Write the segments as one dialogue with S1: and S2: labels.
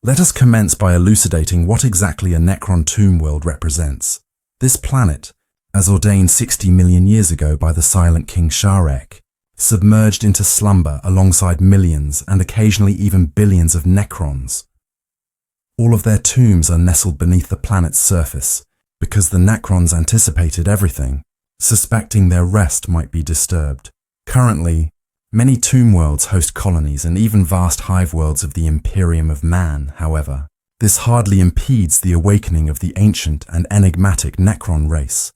S1: Let us commence by elucidating what exactly a Necron Tomb World represents. This planet, as ordained 60 million years ago by the silent king Szarekh, submerged into slumber alongside millions and occasionally even billions of Necrons. All of their tombs are nestled beneath the planet's surface because the Necrons anticipated everything, suspecting their rest might be disturbed. Currently, many tomb worlds host colonies and even vast hive worlds of the Imperium of Man, however. This hardly impedes the awakening of the ancient and enigmatic Necron race.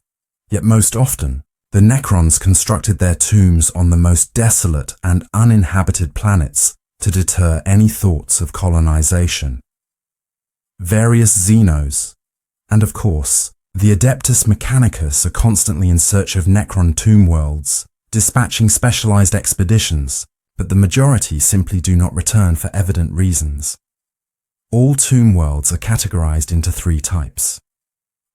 S1: Yet most often, the Necrons constructed their tombs on the most desolate and uninhabited planets to deter any thoughts of colonization. Various Xenos, and of course, the Adeptus Mechanicus are constantly in search of Necron tomb worlds, dispatching specialized expeditions, but the majority simply do not return for evident reasons. All tomb worlds are categorized into three types.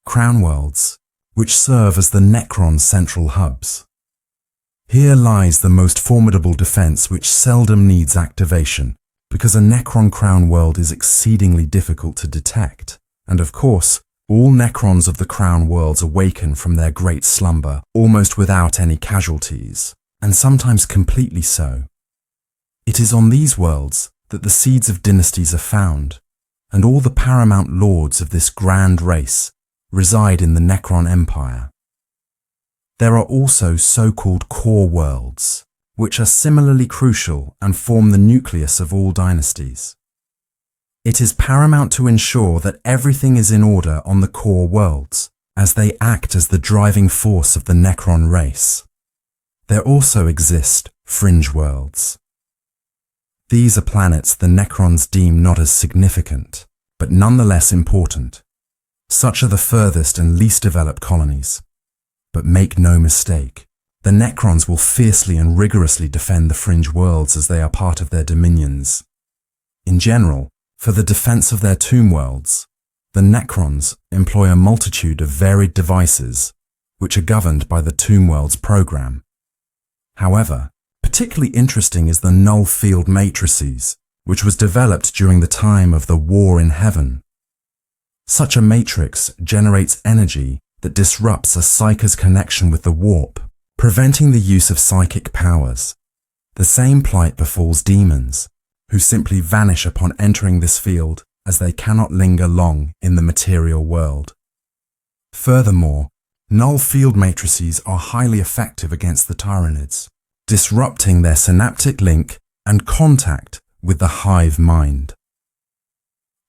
S1: Crown worlds, which serve as the Necron's central hubs. Here lies the most formidable defense which seldom needs activation, because a Necron crown world is exceedingly difficult to detect, and of course, all Necrons of the Crown Worlds awaken from their great slumber almost without any casualties, and sometimes completely so. It is on these worlds that the seeds of dynasties are found, and all the paramount lords of this grand race reside in the Necron Empire. There are also so-called core worlds, which are similarly crucial and form the nucleus of all dynasties. It is paramount to ensure that everything is in order on the core worlds, as they act as the driving force of the Necron race. There also exist fringe worlds. These are planets the Necrons deem not as significant, but nonetheless important. Such are the furthest and least developed colonies. But make no mistake, the Necrons will fiercely and rigorously defend the fringe worlds as they are part of their dominions. In general, for the defense of their tomb worlds, the Necrons employ a multitude of varied devices which are governed by the Tomb Worlds program. However, particularly interesting is the Null Field Matrices, which was developed during the time of the War in Heaven. Such a matrix generates energy that disrupts a psyker's connection with the warp, preventing the use of psychic powers. The same plight befalls demons, who simply vanish upon entering this field as they cannot linger long in the material world. Furthermore, null field matrices are highly effective against the Tyranids, disrupting their synaptic link and contact with the hive mind.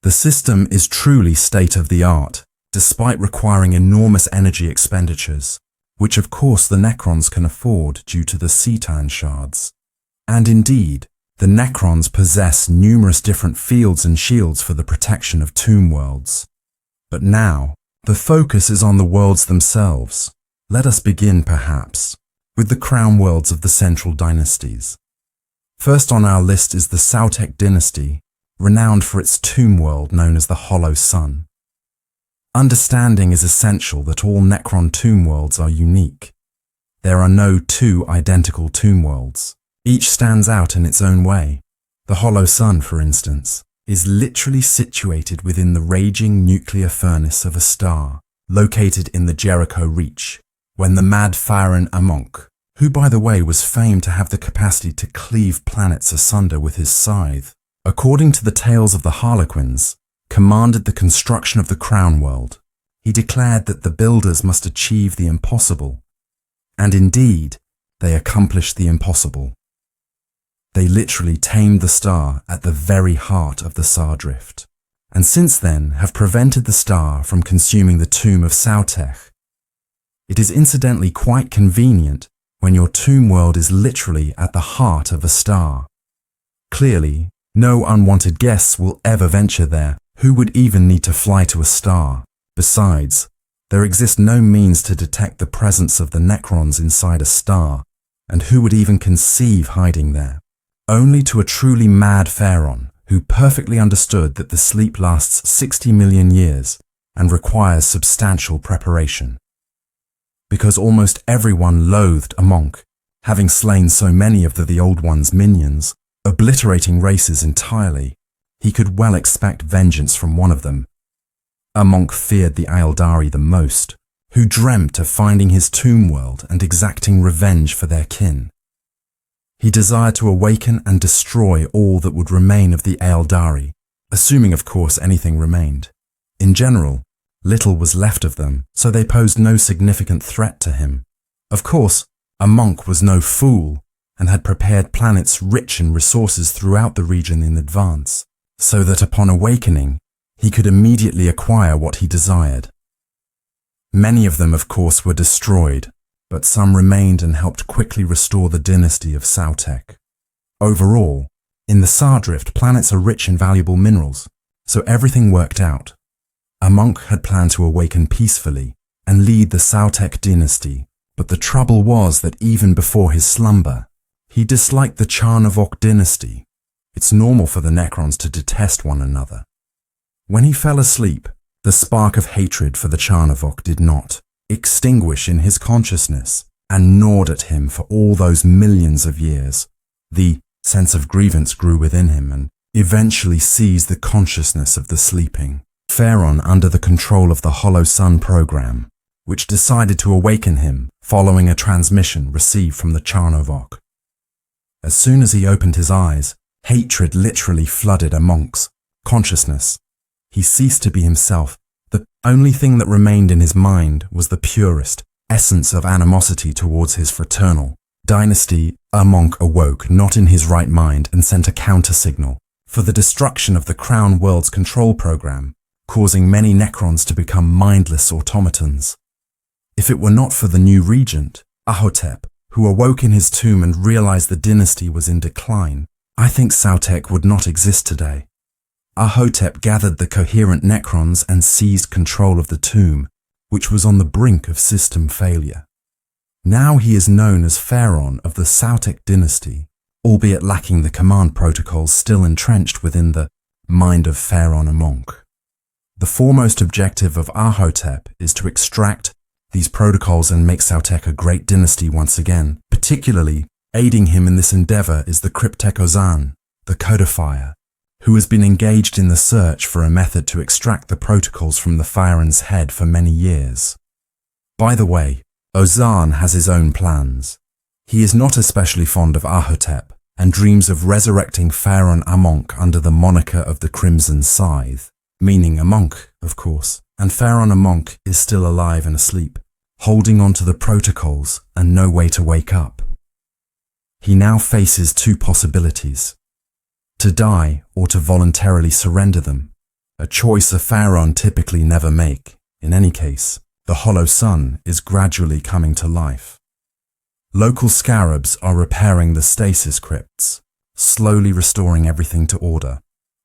S1: The system is truly state-of-the-art, despite requiring enormous energy expenditures, which of course the Necrons can afford due to the Cetan shards. And indeed, the Necrons possess numerous different fields and shields for the protection of tomb worlds. But now, the focus is on the worlds themselves. Let us begin, perhaps, with the crown worlds of the central dynasties. First on our list is the Szarekh dynasty, renowned for its tomb world known as the Hollow Sun. Understanding is essential that all Necron tomb worlds are unique. There are no two identical tomb worlds. Each stands out in its own way. The Hollow Sun, for instance, is literally situated within the raging nuclear furnace of a star, located in the Jericho Reach, when the mad Pharaoh Amonk, who by the way was famed to have the capacity to cleave planets asunder with his scythe, according to the tales of the Harlequins, commanded the construction of the Crown World. He declared that the builders must achieve the impossible. And indeed, they accomplished the impossible. They literally tamed the star at the very heart of the Star Drift, and since then have prevented the star from consuming the tomb of Szarekh. It is incidentally quite convenient when your tomb world is literally at the heart of a star. Clearly, no unwanted guests will ever venture there. Who would even need to fly to a star? Besides, there exists no means to detect the presence of the Necrons inside a star, and who would even conceive hiding there? Only to a truly mad Pharaoh, who perfectly understood that the sleep lasts 60 million years and requires substantial preparation. Because almost everyone loathed Amonk, having slain so many of the Old One's minions, obliterating races entirely, he could well expect vengeance from one of them. Amonk feared the Aeldari the most, who dreamt of finding his tomb world and exacting revenge for their kin. He desired to awaken and destroy all that would remain of the Aeldari, assuming of course anything remained. In general, little was left of them, so they posed no significant threat to him. Of course, Amonk was no fool and had prepared planets rich in resources throughout the region in advance, so that upon awakening, he could immediately acquire what he desired. Many of them, of course, were destroyed, but some remained and helped quickly restore the dynasty of Szarekh. Overall, in the Stardrift, planets are rich in valuable minerals, so everything worked out. Amonk had planned to awaken peacefully and lead the Szarekh dynasty, but the trouble was that even before his slumber, he disliked the Charnavok dynasty. It's normal for the Necrons to detest one another. When he fell asleep, the spark of hatred for the Charnavok did not extinguish in his consciousness and gnawed at him for all those millions of years. The sense of grievance grew within him and eventually seized the consciousness of the sleeping Pharaon under the control of the Hollow Sun program, which decided to awaken him following a transmission received from the Charnavok. As soon as he opened his eyes, hatred literally flooded Amonk's consciousness. He ceased to be himself. The only thing that remained in his mind was the purest essence of animosity towards his fraternal dynasty. Amonk awoke not in his right mind and sent a counter-signal for the destruction of the Crown World's control program, causing many Necrons to become mindless automatons. If it were not for the new regent, Ahotep, who awoke in his tomb and realized the dynasty was in decline, I think Szarekh would not exist today. Ahotep gathered the coherent Necrons and seized control of the tomb, which was on the brink of system failure. Now he is known as Pharaon of the Szarekh dynasty, albeit lacking the command protocols still entrenched within the mind of Pharaon Amonk. The foremost objective of Ahotep is to extract these protocols and make Szarekh a great dynasty once again. Particularly aiding him in this endeavor is the Cryptek Ozan, the codifier, who has been engaged in the search for a method to extract the protocols from the Pharaon's head for many years. By the way, Ozan has his own plans. He is not especially fond of Ahotep and dreams of resurrecting Pharaon Amonk under the moniker of the Crimson Scythe, meaning Amonk, of course, and Pharaon Amonk is still alive and asleep, holding on to the protocols and no way to wake up. He now faces two possibilities: to die or to voluntarily surrender them, a choice a Pharaon typically never make. In any case, the Hollow Sun is gradually coming to life. Local scarabs are repairing the stasis crypts, slowly restoring everything to order.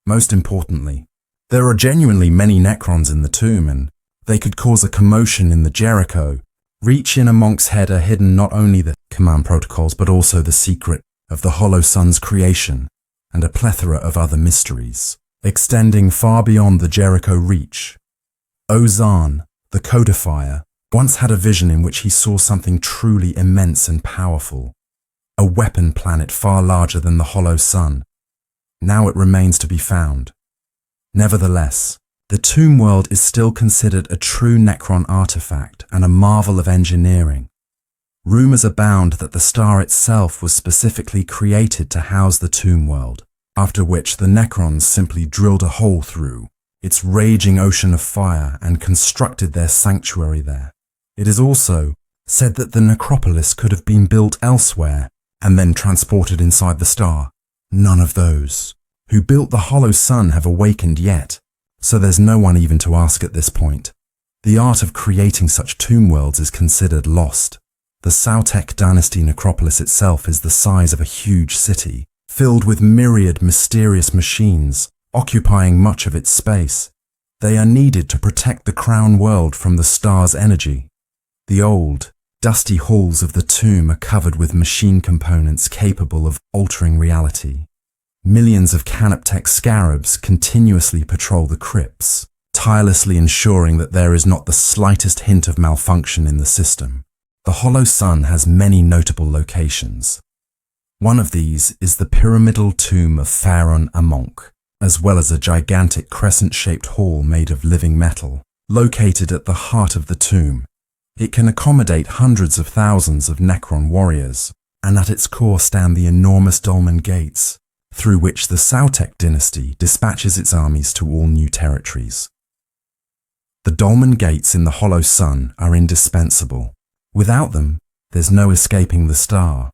S1: Most importantly, there are genuinely many Necrons in the tomb, and they could cause a commotion in the Jericho. Reach in Amonk's head are hidden not only the command protocols but also the secret of the Hollow Sun's creation and a plethora of other mysteries, extending far beyond the Jericho reach. Ozan, the codifier, once had a vision in which he saw something truly immense and powerful, a weapon planet far larger than the Hollow Sun. Now it remains to be found. Nevertheless, the Tomb World is still considered a true Necron artifact and a marvel of engineering. Rumors abound that the star itself was specifically created to house the Tomb World, after which the Necrons simply drilled a hole through its raging ocean of fire and constructed their sanctuary there. It is also said that the necropolis could have been built elsewhere and then transported inside the star. None of those who built the Hollow Sun have awakened yet, so there's no one even to ask at this point. The art of creating such tomb worlds is considered lost. The Szarekh dynasty necropolis itself is the size of a huge city, filled with myriad mysterious machines, occupying much of its space. They are needed to protect the Crown World from the star's energy. The old, dusty halls of the tomb are covered with machine components capable of altering reality. Millions of Canoptek scarabs continuously patrol the crypts, tirelessly ensuring that there is not the slightest hint of malfunction in the system. The Hollow Sun has many notable locations. One of these is the pyramidal tomb of Pharaon Amonk, as well as a gigantic crescent-shaped hall made of living metal, located at the heart of the tomb. It can accommodate hundreds of thousands of Necron warriors, and at its core stand the enormous dolmen gates, through which the Szarekh dynasty dispatches its armies to all new territories. The dolmen gates in the hollow sun are indispensable. Without them, there's no escaping the star.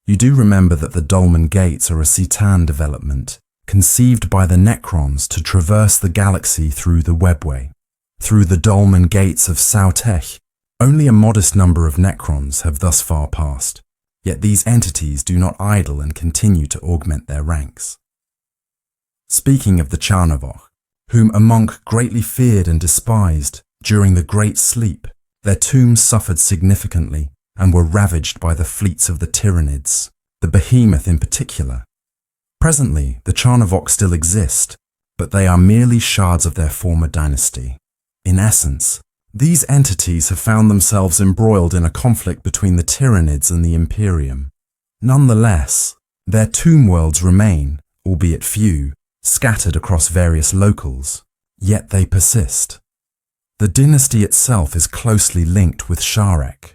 S1: You do remember that the dolmen gates are a Citan development, conceived by the Necrons to traverse the galaxy through the webway. Through the dolmen gates of Szarekh, only a modest number of Necrons have thus far passed, yet these entities do not idle and continue to augment their ranks. Speaking of the Charnavoch, whom a monk greatly feared and despised during the Great Sleep, their tombs suffered significantly and were ravaged by the fleets of the Tyranids, the behemoth in particular. Presently, the Charnavoch still exist, but they are merely shards of their former dynasty. In essence, these entities have found themselves embroiled in a conflict between the Tyranids and the Imperium. Nonetheless, their tomb worlds remain, albeit few, scattered across various locals, yet they persist. The dynasty itself is closely linked with Szarekh.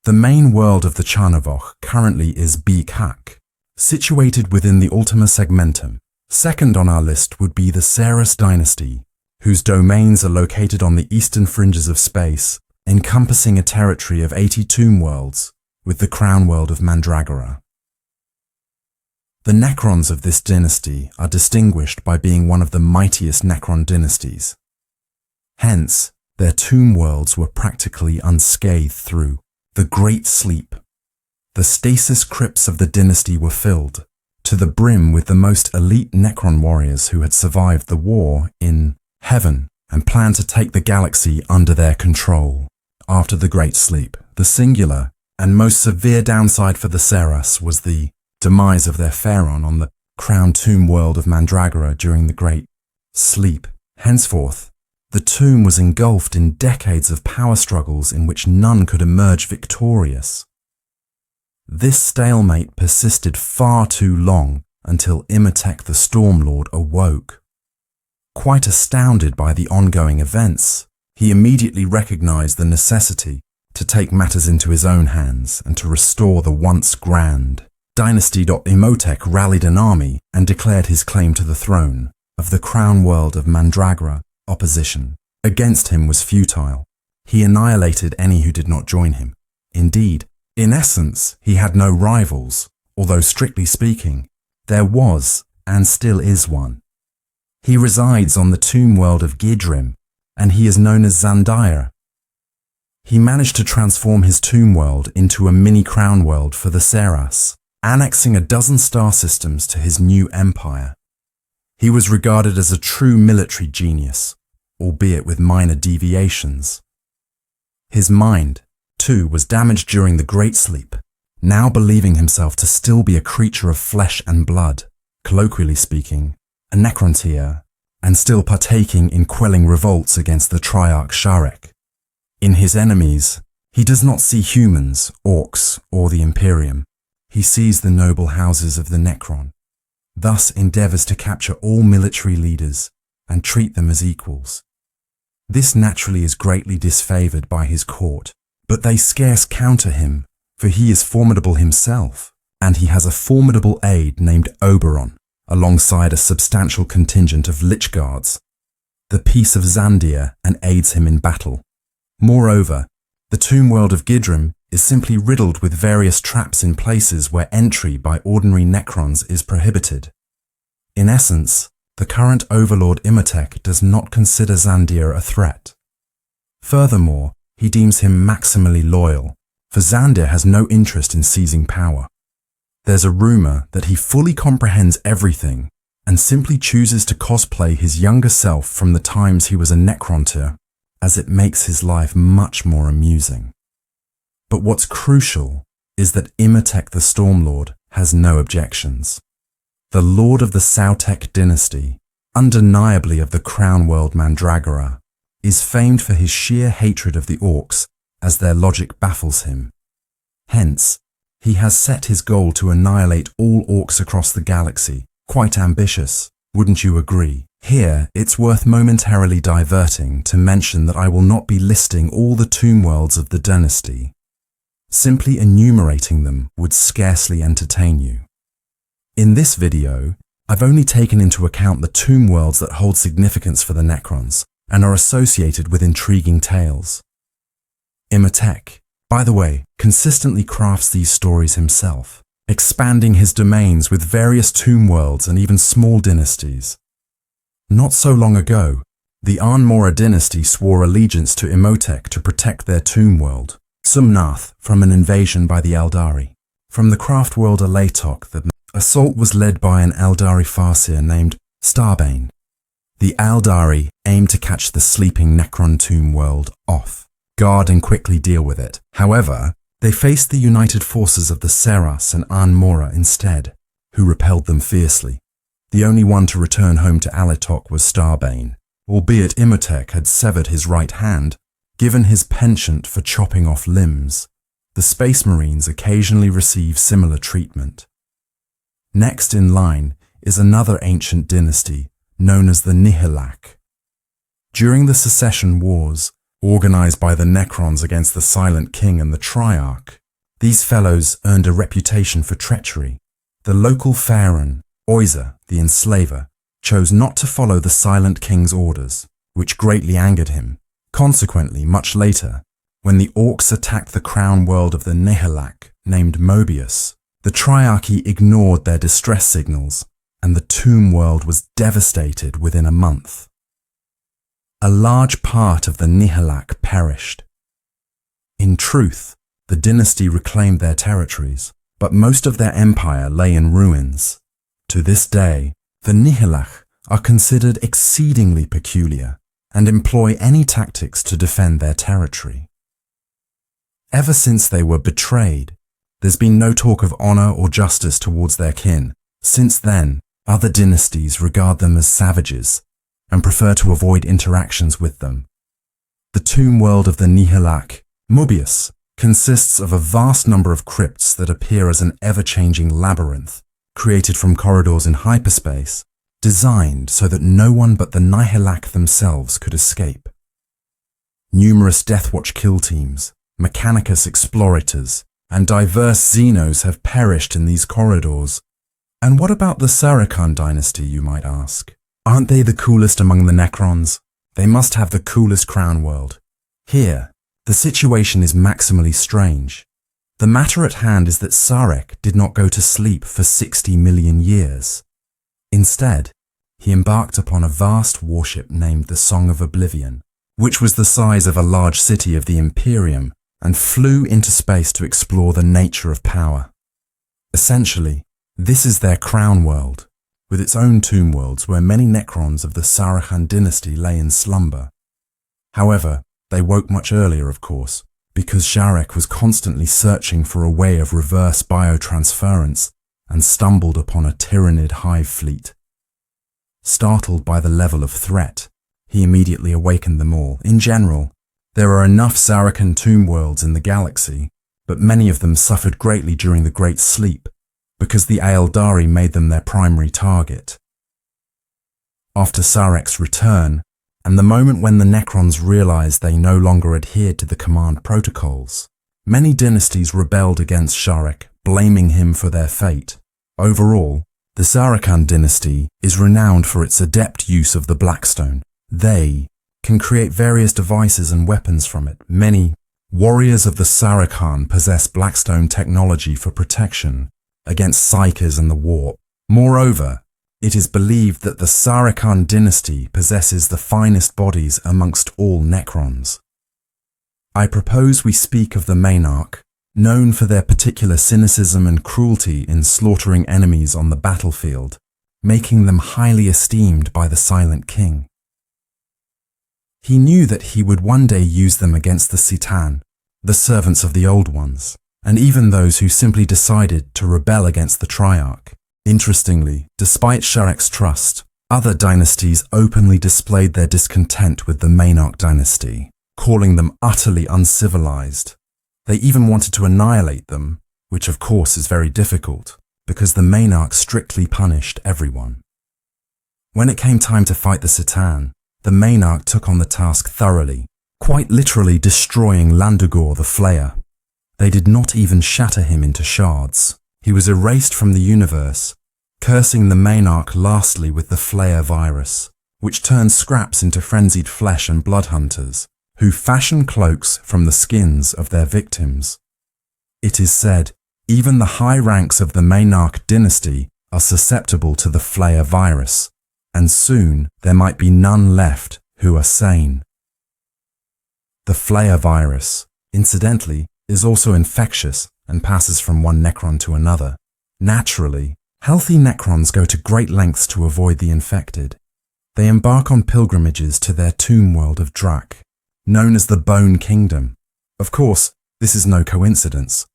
S1: The main world of the Charnavoch currently is Biotransference, situated within the Ultima Segmentum. Second on our list would be the Szarekh dynasty, whose domains are located on the eastern fringes of space, encompassing a territory of 80 tomb worlds, with the crown world of Mandragora. The Necrons of this dynasty are distinguished by being one of the mightiest Necron dynasties. Hence, their tomb worlds were practically unscathed through the Great Sleep. The stasis crypts of the dynasty were filled to the brim with the most elite Necron warriors who had survived the war in heaven and planned to take the galaxy under their control. After the Great Sleep, the singular and most severe downside for the Szarekh was the demise of their pharaoh on the crown tomb world of Mandragora during the Great Sleep. Henceforth, the tomb was engulfed in decades of power struggles in which none could emerge victorious. This stalemate persisted far too long until Imhotep the Stormlord awoke. Quite astounded by the ongoing events, he immediately recognized the necessity to take matters into his own hands and to restore the once grand dynasty. Imhotep rallied an army and declared his claim to the throne of the crown world of Mandragora. Opposition against him was futile. He annihilated any who did not join him. Indeed, in essence, he had no rivals, although strictly speaking, there was and still is one. He resides on the tomb world of Gidrim, and he is known as Zandir. He managed to transform his tomb world into a mini crown world for the Szarekh, annexing a dozen star systems to his new empire. He was regarded as a true military genius, albeit with minor deviations. His mind, too, was damaged during the Great Sleep, now believing himself to still be a creature of flesh and blood, colloquially speaking, a Necrontyr, and still partaking in quelling revolts against the Triarch Szarekh. In his enemies, he does not see humans, orcs, or the Imperium. He sees the noble houses of the Necron, thus endeavors to capture all military leaders and treat them as equals. This naturally is greatly disfavored by his court, but they scarce counter him, for he is formidable himself, and he has a formidable aide named Oberon, alongside a substantial contingent of Lich Guards. The Peace of Zandir and aids him in battle. Moreover, the tomb world of Gidrim is simply riddled with various traps in places where entry by ordinary Necrons is prohibited. In essence, the current overlord Imhotep does not consider Zandir a threat. Furthermore, he deems him maximally loyal, for Zandir has no interest in seizing power. There's a rumor that he fully comprehends everything and simply chooses to cosplay his younger self from the times he was a Necrontyr, as it makes his life much more amusing. But what's crucial is that Imhotep the Stormlord has no objections. The lord of the Szarekh dynasty, undeniably of the crown world Mandragora, is famed for his sheer hatred of the orcs as their logic baffles him. Hence, he has set his goal to annihilate all orcs across the galaxy, quite ambitious, Wouldn't you agree? Here, it's worth momentarily diverting to mention that I will not be listing all the tomb worlds of the dynasty. Simply enumerating them would scarcely entertain you. In this video, I've only taken into account the tomb worlds that hold significance for the Necrons and are associated with intriguing tales. Imhotep, by the way, consistently crafts these stories himself, expanding his domains with various tomb worlds and even small dynasties. Not so long ago, the Arnmora dynasty swore allegiance to Imhotep to protect their tomb world, Sumnath, from an invasion by the Eldari. From the craft world Alatok, the assault was led by an Eldari Farseer named Starbane. The Eldari aimed to catch the sleeping Necron Tomb World off guard and quickly deal with it. However, they faced the united forces of the Seras and Arnmora instead, who repelled them fiercely. The only one to return home to Alatok was Starbane, albeit Imhotep had severed his right hand, given his penchant for chopping off limbs. The Space Marines occasionally receive similar treatment. Next in line is another ancient dynasty known as the Nihilakh. During the Secession Wars, organized by the Necrons against the Silent King and the Triarch, these fellows earned a reputation for treachery. The local Pharaoh, Oizer, the enslaver, chose not to follow the Silent King's orders, which greatly angered him. Consequently, much later, when the Orcs attacked the crown world of the Nihilakh, named Mobius, the Triarchy ignored their distress signals, and the tomb world was devastated within a month. A large part of the Nihilakh perished. In truth, the dynasty reclaimed their territories, but most of their empire lay in ruins. To this day, the Nihilakh are considered exceedingly peculiar and employ any tactics to defend their territory. Ever since they were betrayed, there's been no talk of honor or justice towards their kin. Since then, other dynasties regard them as savages and prefer to avoid interactions with them. The tomb world of the Nihilakh, Mobius, consists of a vast number of crypts that appear as an ever-changing labyrinth, created from corridors in hyperspace, designed so that no one but the Nihilakh themselves could escape. Numerous Deathwatch kill teams, Mechanicus explorators, and diverse Xenos have perished in these corridors. And what about the Szarekh dynasty, you might ask? Aren't they the coolest among the Necrons? They must have the coolest crown world. Here, the situation is maximally strange. The matter at hand is that Szarekh did not go to sleep for 60 million years. Instead, he embarked upon a vast warship named the Song of Oblivion, which was the size of a large city of the Imperium, and flew into space to explore the nature of power. Essentially, this is their crown world, with its own tomb worlds where many Necrons of the Szarekh dynasty lay in slumber. However, they woke much earlier, of course, because Szarekh was constantly searching for a way of reverse biotransference and stumbled upon a Tyranid hive fleet. Startled by the level of threat, he immediately awakened them all. In general, there are enough Szarekh tomb worlds in the galaxy, but many of them suffered greatly during the Great Sleep, because the Eldari made them their primary target. After Sarekh's return, and the moment when the Necrons realized they no longer adhered to the command protocols, many dynasties rebelled against Szarekh, blaming him for their fate. Overall, the Szarekh dynasty is renowned for its adept use of the Blackstone. They can create various devices and weapons from it. Many warriors of the Szarekh possess Blackstone technology for protection against Psykers and the Warp. Moreover, it is believed that the Szarekh dynasty possesses the finest bodies amongst all Necrons. I propose we speak of the Maynarch, known for their particular cynicism and cruelty in slaughtering enemies on the battlefield, making them highly esteemed by the Silent King. He knew that he would one day use them against the Citan, the servants of the Old Ones, and even those who simply decided to rebel against the Triarch. Interestingly, despite Szarekh's trust, other dynasties openly displayed their discontent with the Maynarch dynasty, calling them utterly uncivilized. They even wanted to annihilate them, which of course is very difficult, because the Maynarch strictly punished everyone. When it came time to fight the Citan, the Maynarch took on the task thoroughly, quite literally destroying Landugor the Flayer. They did not even shatter him into shards. He was erased from the universe, cursing the Maynarch lastly with the Flayer virus, which turns scraps into frenzied flesh and blood hunters, who fashion cloaks from the skins of their victims. It is said, even the high ranks of the Maynarch dynasty are susceptible to the Flayer virus, and soon there might be none left who are sane. The Flayer virus, incidentally, is also infectious and passes from one Necron to another. Naturally, healthy Necrons go to great lengths to avoid the infected. They embark on pilgrimages to their tomb world of Drak, known as the Bone Kingdom. Of course, this is no coincidence.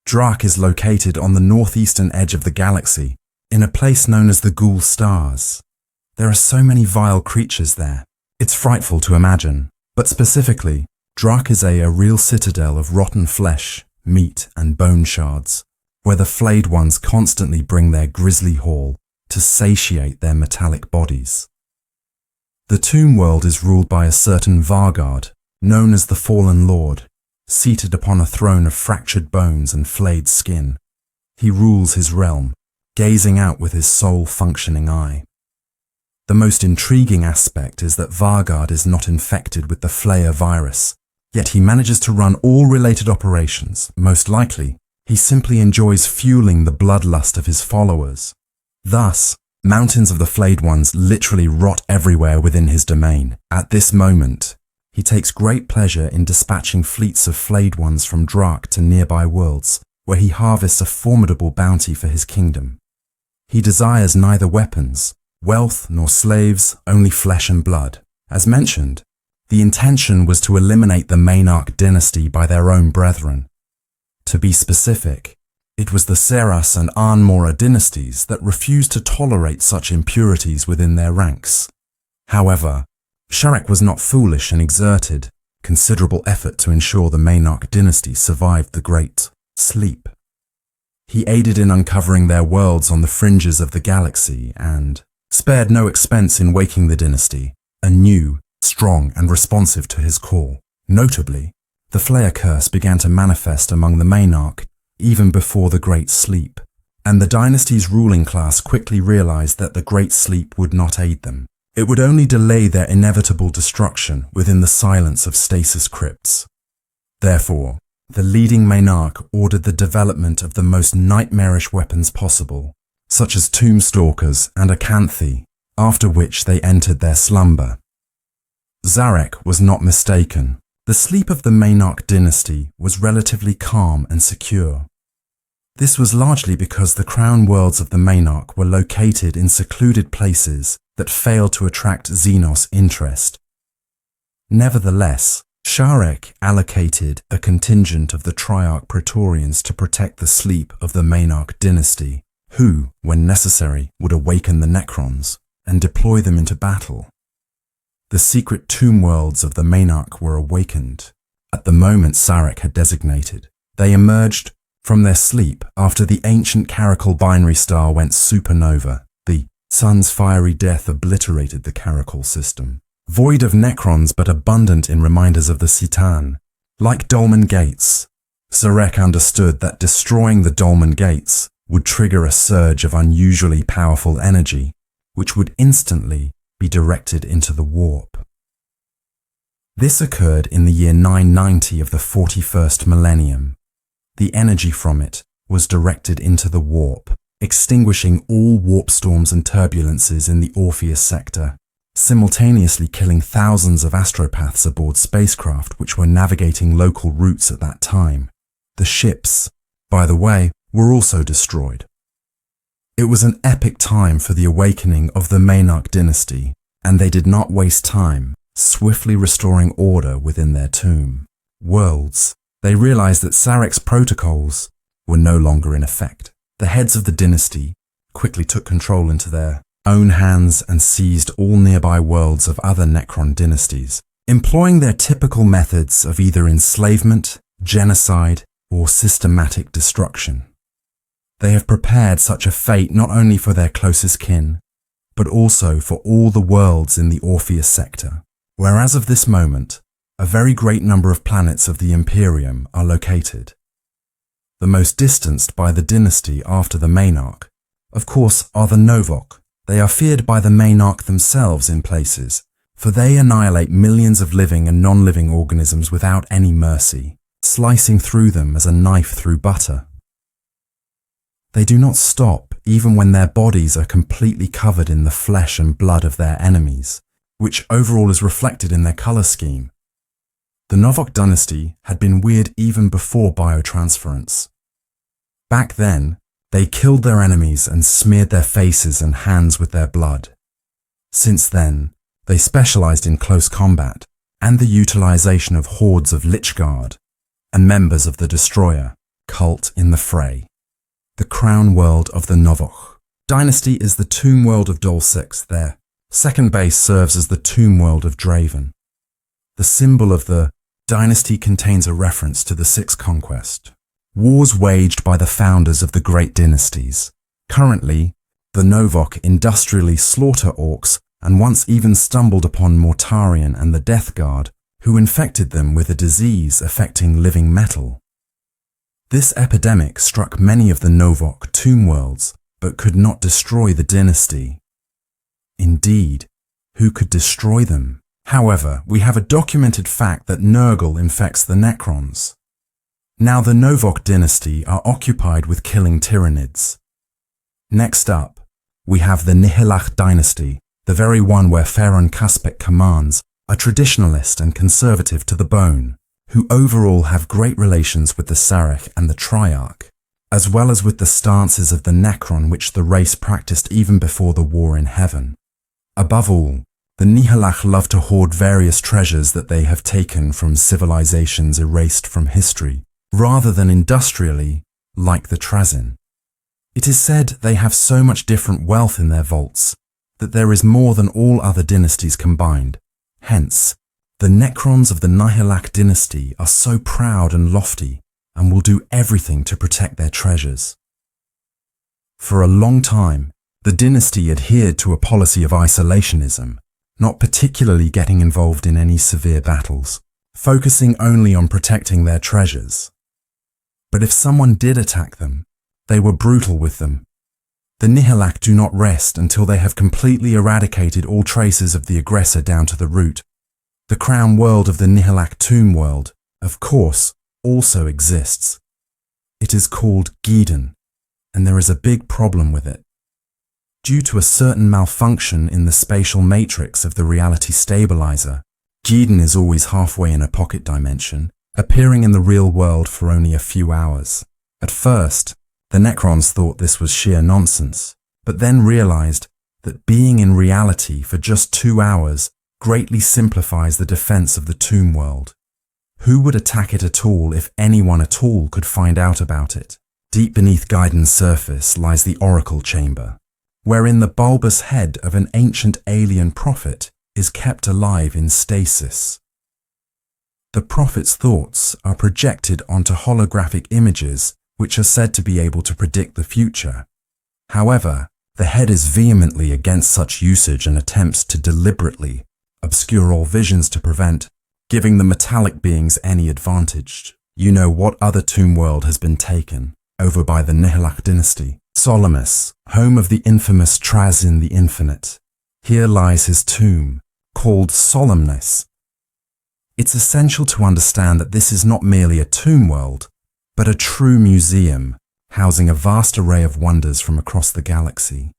S1: Drak is located on the northeastern edge of the galaxy, in a place known as the Ghoul Stars. There are so many vile creatures there. It's frightful to imagine. But specifically, Drak is a real citadel of rotten flesh, meat and bone shards, where the flayed ones constantly bring their grisly haul to satiate their metallic bodies. The tomb world is ruled by a certain Vargard, known as the Fallen Lord, seated upon a throne of fractured bones and flayed skin. He rules his realm, gazing out with his sole functioning eye. The most intriguing aspect is that Vargard is not infected with the Flayer virus, yet he manages to run all related operations. Most likely, he simply enjoys fueling the bloodlust of his followers. Thus, mountains of the flayed ones literally rot everywhere within his domain. At this moment, he takes great pleasure in dispatching fleets of flayed ones from Drak to nearby worlds, where he harvests a formidable bounty for his kingdom. He desires neither weapons, wealth, nor slaves, only flesh and blood. As mentioned, the intention was to eliminate the Maynarch dynasty by their own brethren. To be specific, it was the Seras and Arnmora dynasties that refused to tolerate such impurities within their ranks. However, Szarekh was not foolish and exerted considerable effort to ensure the Maynarch dynasty survived the Great Sleep. He aided in uncovering their worlds on the fringes of the galaxy and spared no expense in waking the dynasty, anew, strong and responsive to his call. Notably, the Flayer curse began to manifest among the Maynarch even before the Great Sleep, and the dynasty's ruling class quickly realized that the Great Sleep would not aid them. It would only delay their inevitable destruction within the silence of stasis crypts. Therefore, the leading Maynarch ordered the development of the most nightmarish weapons possible, such as tomb stalkers and acanthe, after which they entered their slumber. Szarekh was not mistaken. The sleep of the Maynarch dynasty was relatively calm and secure. This was largely because the crown worlds of the Maynarch were located in secluded places that failed to attract Xenos interest. Nevertheless, Szarekh allocated a contingent of the Triarch Praetorians to protect the sleep of the Maynarch dynasty, who, when necessary, would awaken the Necrons and deploy them into battle. The secret tomb worlds of the Maynarch were awakened at the moment Szarekh had designated. They emerged from their sleep after the ancient Caracal binary star went supernova. The sun's fiery death obliterated the Caracal system, void of Necrons but abundant in reminders of the Citan. Like Dolmen Gates, Szarekh understood that destroying the Dolmen Gates would trigger a surge of unusually powerful energy, which would instantly be directed into the warp. This occurred in the year 990 of the 41st millennium. The energy from it was directed into the warp, extinguishing all warp storms and turbulences in the Orpheus sector, simultaneously killing thousands of astropaths aboard spacecraft which were navigating local routes at that time. The ships, by the way, were also destroyed. It was an epic time for the awakening of the Maynarch dynasty, and they did not waste time, swiftly restoring order within their tomb worlds. They realized that Sarekh's protocols were no longer in effect. The heads of the dynasty quickly took control into their own hands and seized all nearby worlds of other Necron dynasties, employing their typical methods of either enslavement, genocide, or systematic destruction. They have prepared such a fate not only for their closest kin, but also for all the worlds in the Orpheus sector, where as of this moment, a very great number of planets of the Imperium are located. The most distanced by the dynasty after the Maynarch, of course, are the Novok. They are feared by the Maynarch themselves in places, for they annihilate millions of living and non-living organisms without any mercy, slicing through them as a knife through butter. They do not stop even when their bodies are completely covered in the flesh and blood of their enemies, which overall is reflected in their color scheme. The Novok dynasty had been weird even before biotransference. Back then, they killed their enemies and smeared their faces and hands with their blood. Since then, they specialized in close combat and the utilization of hordes of Lich Guard and members of the Destroyer cult in the fray. The crown world of the Novok dynasty is the tomb world of Dol 6. Their second base serves as the tomb world of Draven. The symbol of the dynasty contains a reference to the Sixth Conquest, wars waged by the founders of the great dynasties. Currently, the Novok industrially slaughter orcs and once even stumbled upon Mortarion and the Death Guard, who infected them with a disease affecting living metal. This epidemic struck many of the Novok tomb worlds, but could not destroy the dynasty. Indeed, who could destroy them? However, we have a documented fact that Nurgle infects the Necrons. Now the Novok dynasty are occupied with killing Tyranids. Next up, we have the Nihilach dynasty, the very one where Pharaoh Caspek commands, a traditionalist and conservative to the bone, who overall have great relations with the Szarekh and the Triarch, as well as with the stances of the Necron which the race practiced even before the war in heaven. Above all, the Nihilach love to hoard various treasures that they have taken from civilizations erased from history, rather than industrially, like the Trazyn. It is said they have so much different wealth in their vaults that there is more than all other dynasties combined. Hence, the Necrons of the Nihilach dynasty are so proud and lofty and will do everything to protect their treasures. For a long time, the dynasty adhered to a policy of isolationism, not particularly getting involved in any severe battles, focusing only on protecting their treasures. But if someone did attack them, they were brutal with them. The Nihilach do not rest until they have completely eradicated all traces of the aggressor down to the root. The crown world of the Nihilach tomb world, of course, also exists. It is called Geddon, and there is a big problem with it. Due to a certain malfunction in the spatial matrix of the reality stabilizer, Geddon is always halfway in a pocket dimension, appearing in the real world for only a few hours. At first, the Necrons thought this was sheer nonsense, but then realized that being in reality for just 2 hours greatly simplifies the defense of the tomb world. Who would attack it at all if anyone at all could find out about it? Deep beneath Geddon's surface lies the Oracle Chamber, wherein the bulbous head of an ancient alien prophet is kept alive in stasis. The prophet's thoughts are projected onto holographic images which are said to be able to predict the future. However, the head is vehemently against such usage and attempts to deliberately obscure all visions to prevent giving the metallic beings any advantage. You know what other tomb world has been taken over by the Nihilach dynasty? Solomos, home of the infamous Trazyn the Infinite. Here lies his tomb, called Solemnis. It's essential to understand that this is not merely a tomb world, but a true museum, housing a vast array of wonders from across the galaxy.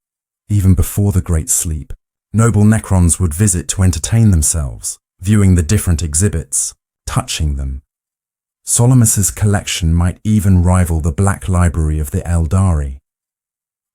S1: Even before the Great Sleep, noble Necrons would visit to entertain themselves, viewing the different exhibits, touching them. Solomos's collection might even rival the Black Library of the Eldari.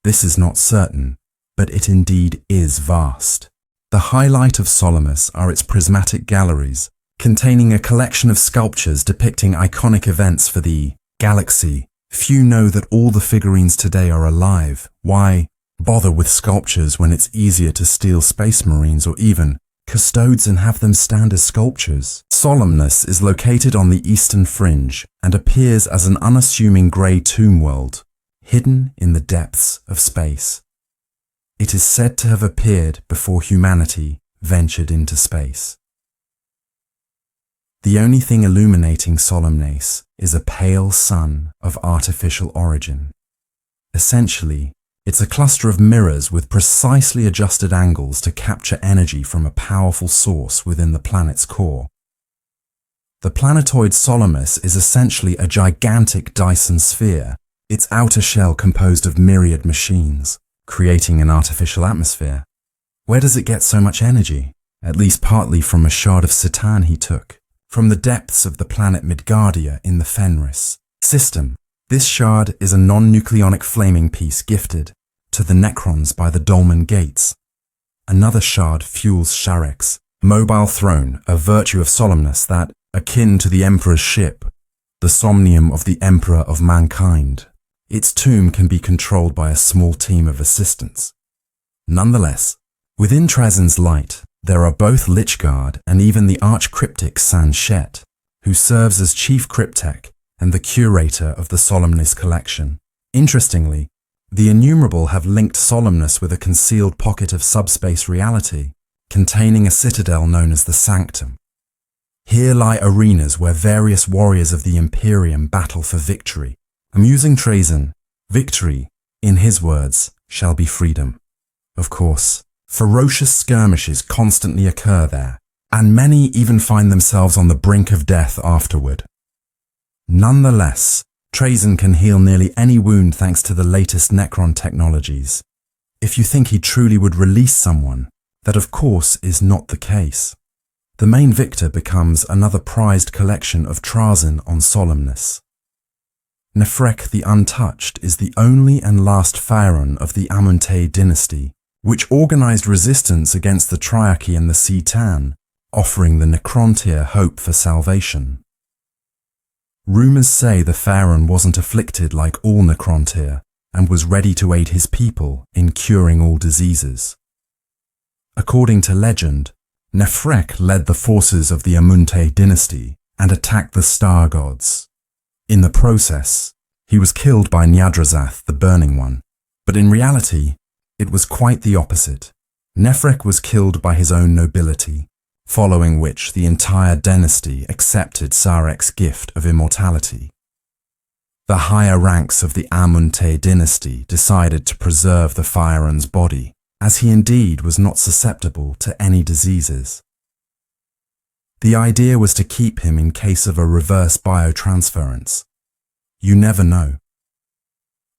S1: This is not certain, but it indeed is vast. The highlight of Solomos are its prismatic galleries, containing a collection of sculptures depicting iconic events for the galaxy. Few know that all the figurines today are alive. Why bother with sculptures when it's easier to steal space marines or even custodes and have them stand as sculptures? Solemnus is located on the eastern fringe and appears as an unassuming grey tomb world, hidden in the depths of space. It is said to have appeared before humanity ventured into space. The only thing illuminating Solemnace is a pale sun of artificial origin. Essentially, it's a cluster of mirrors with precisely adjusted angles to capture energy from a powerful source within the planet's core. The planetoid Solemnace is essentially a gigantic Dyson sphere, its outer shell composed of myriad machines, creating an artificial atmosphere. Where does it get so much energy? At least partly from a shard of Citan he took, from the depths of the planet Midgardia in the Fenris system. This shard is a non-nucleonic flaming piece gifted to the Necrons by the Dolmen Gates. Another shard fuels Szarekh's mobile throne, a virtue of Solemnace that, akin to the Emperor's ship, the somnium of the Emperor of Mankind, its tomb can be controlled by a small team of assistants. Nonetheless, within Trazin's light, there are both Lichguard and even the arch-cryptic Sanshet, who serves as chief cryptech and the curator of the Solemnace collection. Interestingly, the innumerable have linked Solemnace with a concealed pocket of subspace reality, containing a citadel known as the Sanctum. Here lie arenas where various warriors of the Imperium battle for victory. Amusing Trazin, victory, in his words, shall be freedom. Of course, ferocious skirmishes constantly occur there, and many even find themselves on the brink of death afterward. Nonetheless, Trazin can heal nearly any wound thanks to the latest Necron technologies. If you think he truly would release someone, that of course is not the case. The main victor becomes another prized collection of Trazin on Solemnace. Necrek the Untouched is the only and last pharaoh of the Amuntei dynasty, which organized resistance against the Triarchy and the Citan, offering the Necrontyr hope for salvation. Rumors say the pharaoh wasn't afflicted like all Necrontyr and was ready to aid his people in curing all diseases. According to legend, Necrek led the forces of the Amuntei dynasty and attacked the star gods. In the process, he was killed by Nyadrazath, the Burning One, but in reality, it was quite the opposite. Necrek was killed by his own nobility, following which the entire dynasty accepted Szarekh's gift of immortality. The higher ranks of the Amuntei dynasty decided to preserve the pharaoh's body, as he indeed was not susceptible to any diseases. The idea was to keep him in case of a reverse biotransference. You never know.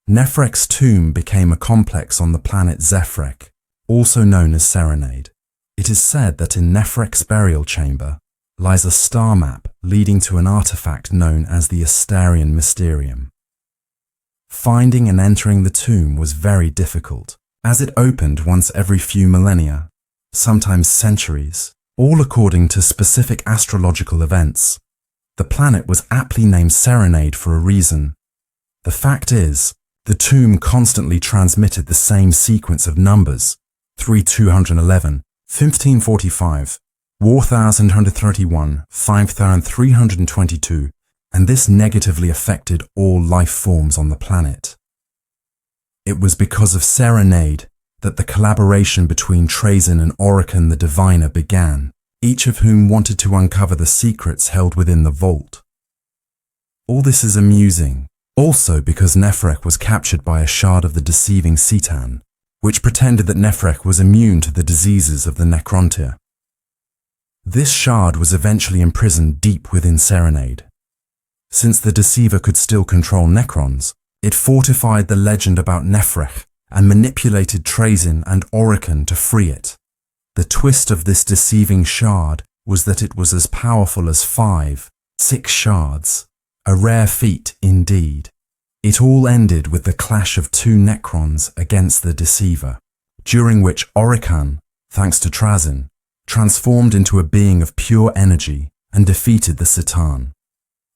S1: Nefrek's tomb became a complex on the planet Zephrek, also known as Serenade. It is said that in Nefrek's burial chamber lies a star map leading to an artifact known as the Astarian Mysterium. Finding and entering the tomb was very difficult, as it opened once every few millennia, sometimes centuries, all according to specific astrological events. The planet was aptly named Serenade for a reason. The fact is, the tomb constantly transmitted the same sequence of numbers, 3211, 1545, 4131, 5322, and this negatively affected all life forms on the planet. It was because of Serenade that the collaboration between Trazin and Orikan the Diviner began, each of whom wanted to uncover the secrets held within the vault. All this is amusing, also because Necrek was captured by a shard of the deceiving Citan, which pretended that Necrek was immune to the diseases of the Necrontyr. This shard was eventually imprisoned deep within Serenade. Since the deceiver could still control Necrons, it fortified the legend about Necrek and manipulated Trazin and Orikan to free it. The twist of this deceiving shard was that it was as powerful as 6 shards, a rare feat indeed. It all ended with the clash of 2 Necrons against the deceiver, during which Orikan, thanks to Trazin, transformed into a being of pure energy and defeated the Citan.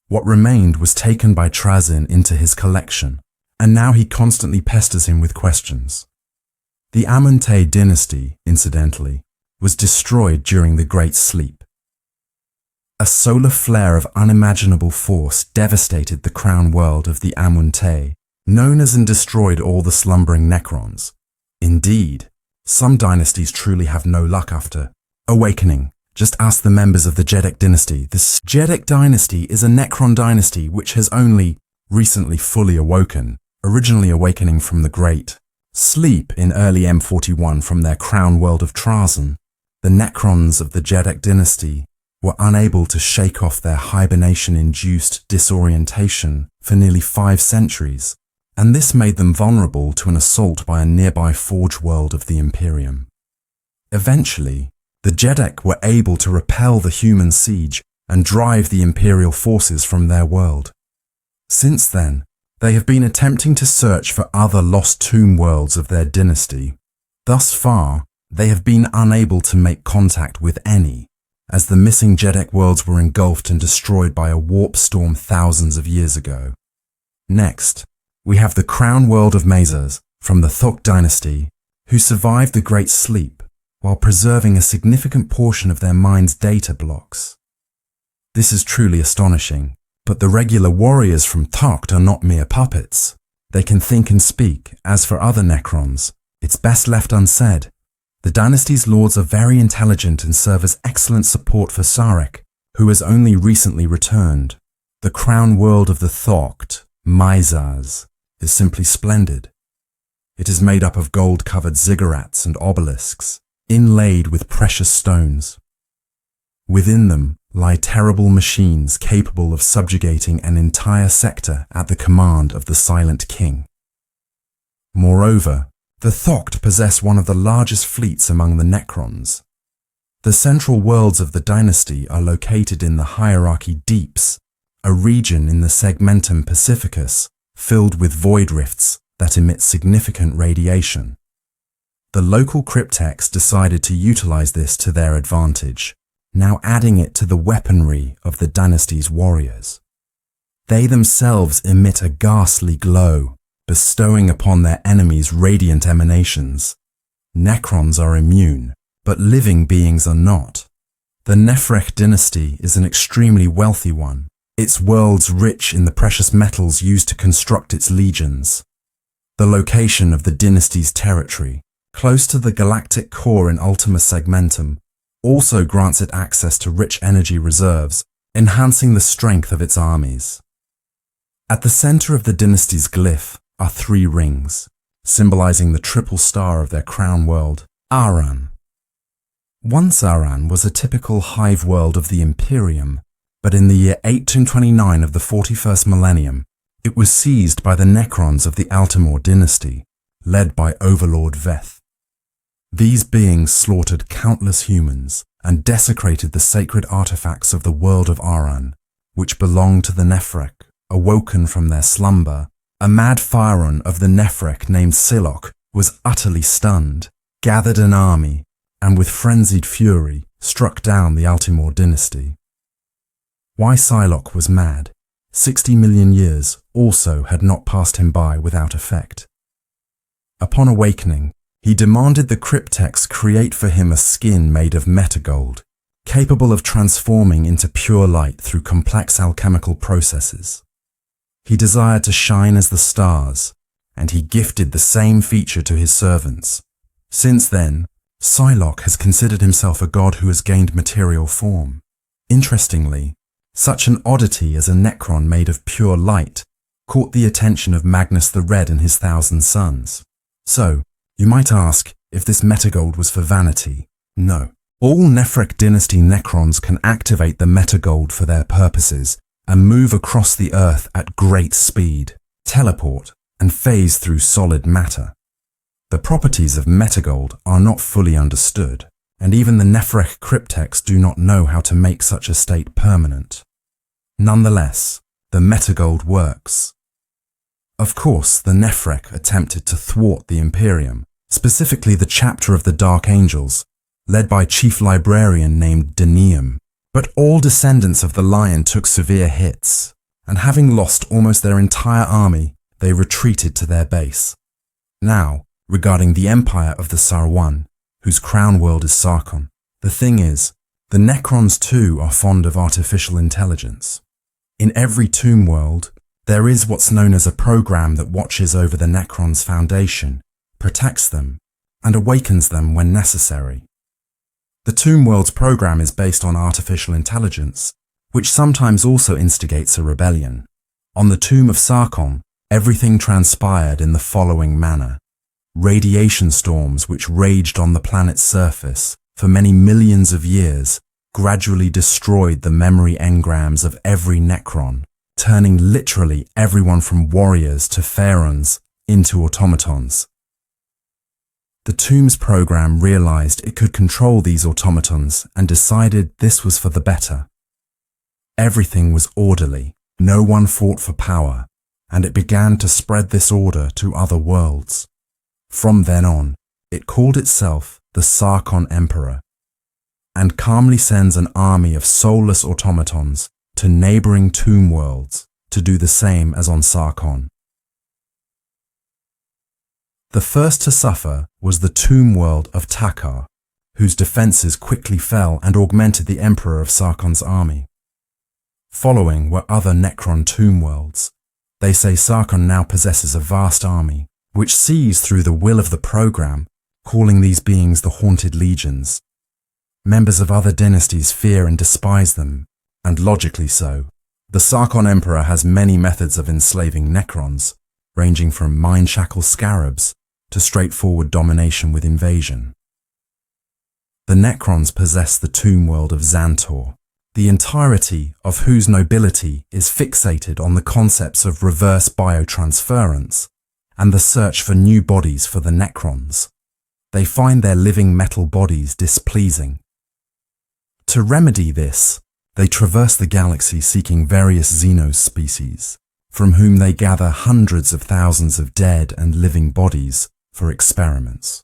S1: What remained was taken by Trazin into his collection, and now he constantly pesters him with questions. The Amuntei dynasty, incidentally, was destroyed during the Great Sleep. A solar flare of unimaginable force devastated the crown world of the Amuntei, known as and destroyed all the slumbering Necrons. Indeed, Some dynasties truly have no luck after awakening. Just ask the members of the Szarekh dynasty. This Szarekh dynasty is a Necron dynasty which has only recently fully awoken, originally awakening from the Great Sleep in early M41 from their crown world of Trazyn. The Necrons of the Szarekh dynasty were unable to shake off their hibernation-induced disorientation for nearly 5 centuries, and this made them vulnerable to an assault by a nearby forge world of the Imperium. Eventually, the Szarekh were able to repel the human siege and drive the Imperial forces from their world. Since then, they have been attempting to search for other lost tomb worlds of their dynasty. Thus far, they have been unable to make contact with any, as the missing Szarekh worlds were engulfed and destroyed by a warp storm thousands of years ago. Next, we have the crown world of Mazars from the Thok dynasty, who survived the Great Sleep while preserving a significant portion of their mind's data blocks. This is truly astonishing, but the regular warriors from Thok are not mere puppets. They can think and speak. As for other Necrons, it's best left unsaid. The dynasty's lords are very intelligent and serve as excellent support for Szarekh, who has only recently returned. The crown world of the Thok, Mazars, is simply splendid. It is made up of gold-covered ziggurats and obelisks, inlaid with precious stones. Within them lie terrible machines capable of subjugating an entire sector at the command of the Silent King. Moreover, the Thok possess one of the largest fleets among the Necrons. The central worlds of the dynasty are located in the Hierarchy Deeps, a region in the Segmentum Pacificus filled with void rifts that emit significant radiation. The local crypts decided to utilize this to their advantage, now adding it to the weaponry of the dynasty's warriors. They themselves emit a ghastly glow, bestowing upon their enemies radiant emanations. Necrons are immune, but living beings are not. The Szarekh dynasty is an extremely wealthy one, its worlds rich in the precious metals used to construct its legions. The location of the dynasty's territory, close to the galactic core in Ultima Segmentum, also grants it access to rich energy reserves, enhancing the strength of its armies. At the center of the dynasty's glyph are 3 rings, symbolizing the triple star of their crown world, Aran. Once Aran was a typical hive world of the Imperium, but in the year 1829 of the 41st millennium, it was seized by the Necrons of the Altimor dynasty, led by Overlord Veth. These beings slaughtered countless humans and desecrated the sacred artifacts of the world of Aran, which belonged to the Szarekh. Awoken from their slumber, a mad Pharaon of the Szarekh named Szarekh was utterly stunned, gathered an army, and with frenzied fury struck down the Altimor dynasty. Why Szarekh was mad, 60 million years also had not passed him by without effect. Upon awakening, he demanded the crypts create for him a skin made of metagold, capable of transforming into pure light through complex alchemical processes. He desired to shine as the stars, and he gifted the same feature to his servants. Since then, Szarekh has considered himself a god who has gained material form. Interestingly, such an oddity as a Necron made of pure light caught the attention of Magnus the Red and his 1,000 sons. So, you might ask if this metagold was for vanity. No. All Szarekh dynasty Necrons can activate the metagold for their purposes and move across the earth at great speed, teleport, and phase through solid matter. The properties of metagold are not fully understood, and even the Szarekh crypts do not know how to make such a state permanent. Nonetheless, the metagold works. Of course, the Szarekh attempted to thwart the Imperium, specifically the chapter of the Dark Angels, led by Chief Librarian named Denium. But all descendants of the Lion took severe hits, and having lost almost their entire army, they retreated to their base. Now, regarding the Empire of the Sarwan, whose crown world is Sarkon, the thing is, the Necrons too are fond of artificial intelligence. In every tomb world, there is what's known as a program that watches over the Necrons' foundation, protects them, and awakens them when necessary. The Tomb Worlds program is based on artificial intelligence, which sometimes also instigates a rebellion. On the tomb of Szarekh, everything transpired in the following manner. Radiation storms which raged on the planet's surface for many millions of years gradually destroyed the memory engrams of every Necron, turning literally everyone from warriors to pharaohs into automatons. The Tombs program realized it could control these automatons and decided this was for the better. Everything was orderly, no one fought for power, and it began to spread this order to other worlds. From then on, it called itself the Szarekh Emperor, and calmly sends an army of soulless automatons to neighboring tomb worlds to do the same as on Szarekh. The first to suffer was the tomb world of Takar, whose defenses quickly fell and augmented the Emperor of Sarkon's army. Following were other Necron Tomb Worlds. They say Szarekh now possesses a vast army, which sees through the will of the program, calling these beings the Haunted Legions. Members of other dynasties fear and despise them, and logically so. The Szarekh Emperor has many methods of enslaving Necrons, ranging from mind-shackle scarabs to straightforward domination with invasion. The Necrons possess the tomb world of Xantor, the entirety of whose nobility is fixated on the concepts of reverse biotransference and the search for new bodies for the Necrons. They find their living metal bodies displeasing. To remedy this, they traverse the galaxy seeking various Xenos species, from whom they gather hundreds of thousands of dead and living bodies for experiments.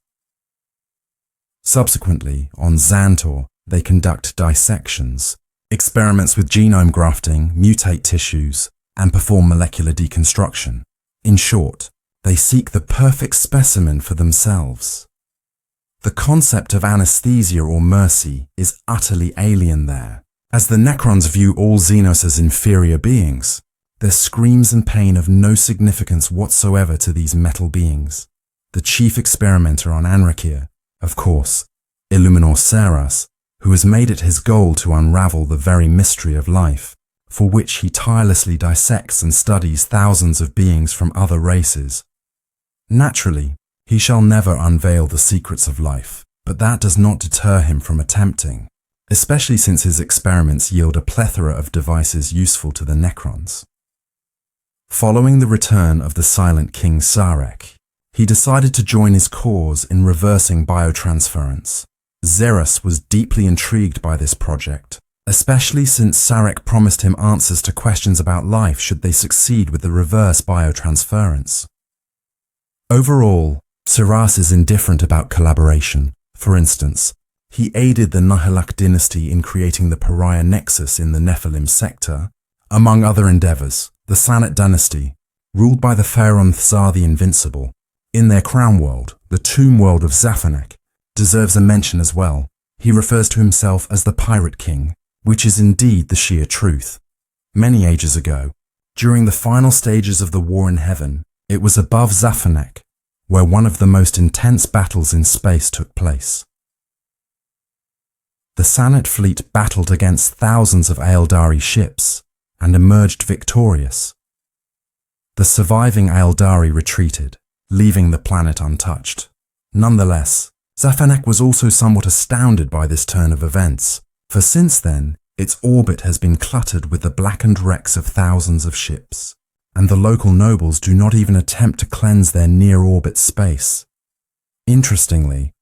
S1: Subsequently, on Xantor, they conduct dissections, experiments with genome grafting, mutate tissues, and perform molecular deconstruction. In short, they seek the perfect specimen for themselves. The concept of anesthesia or mercy is utterly alien there. As the Necrons view all Xenos as inferior beings, their screams and pain have no significance whatsoever to these metal beings. The chief experimenter on Anrakir, of course, Illuminor Seras, who has made it his goal to unravel the very mystery of life, for which he tirelessly dissects and studies thousands of beings from other races. Naturally, he shall never unveil the secrets of life, but that does not deter him from attempting, especially since his experiments yield a plethora of devices useful to the Necrons. Following the return of the Silent King Szarekh, he decided to join his cause in reversing biotransference. Xeras was deeply intrigued by this project, especially since Szarekh promised him answers to questions about life should they succeed with the reverse biotransference. Overall, Xeras is indifferent about collaboration. For instance, he aided the Nihilak dynasty in creating the Pariah Nexus in the Nephilim sector, among other endeavors. The Sanat dynasty, ruled by the pharaoh Thzar the Invincible, in their crown world, the tomb world of Zaphanek, deserves a mention as well. He refers to himself as the Pirate King, which is indeed the sheer truth. Many ages ago, during the final stages of the War in Heaven, it was above Zaphanek, where one of the most intense battles in space took place. The Sanat fleet battled against thousands of Aeldari ships and emerged victorious. The surviving Aeldari retreated, leaving the planet untouched. Nonetheless, Zaphanek was also somewhat astounded by this turn of events, for since then, its orbit has been cluttered with the blackened wrecks of thousands of ships, and the local nobles do not even attempt to cleanse their near-orbit space. Interestingly,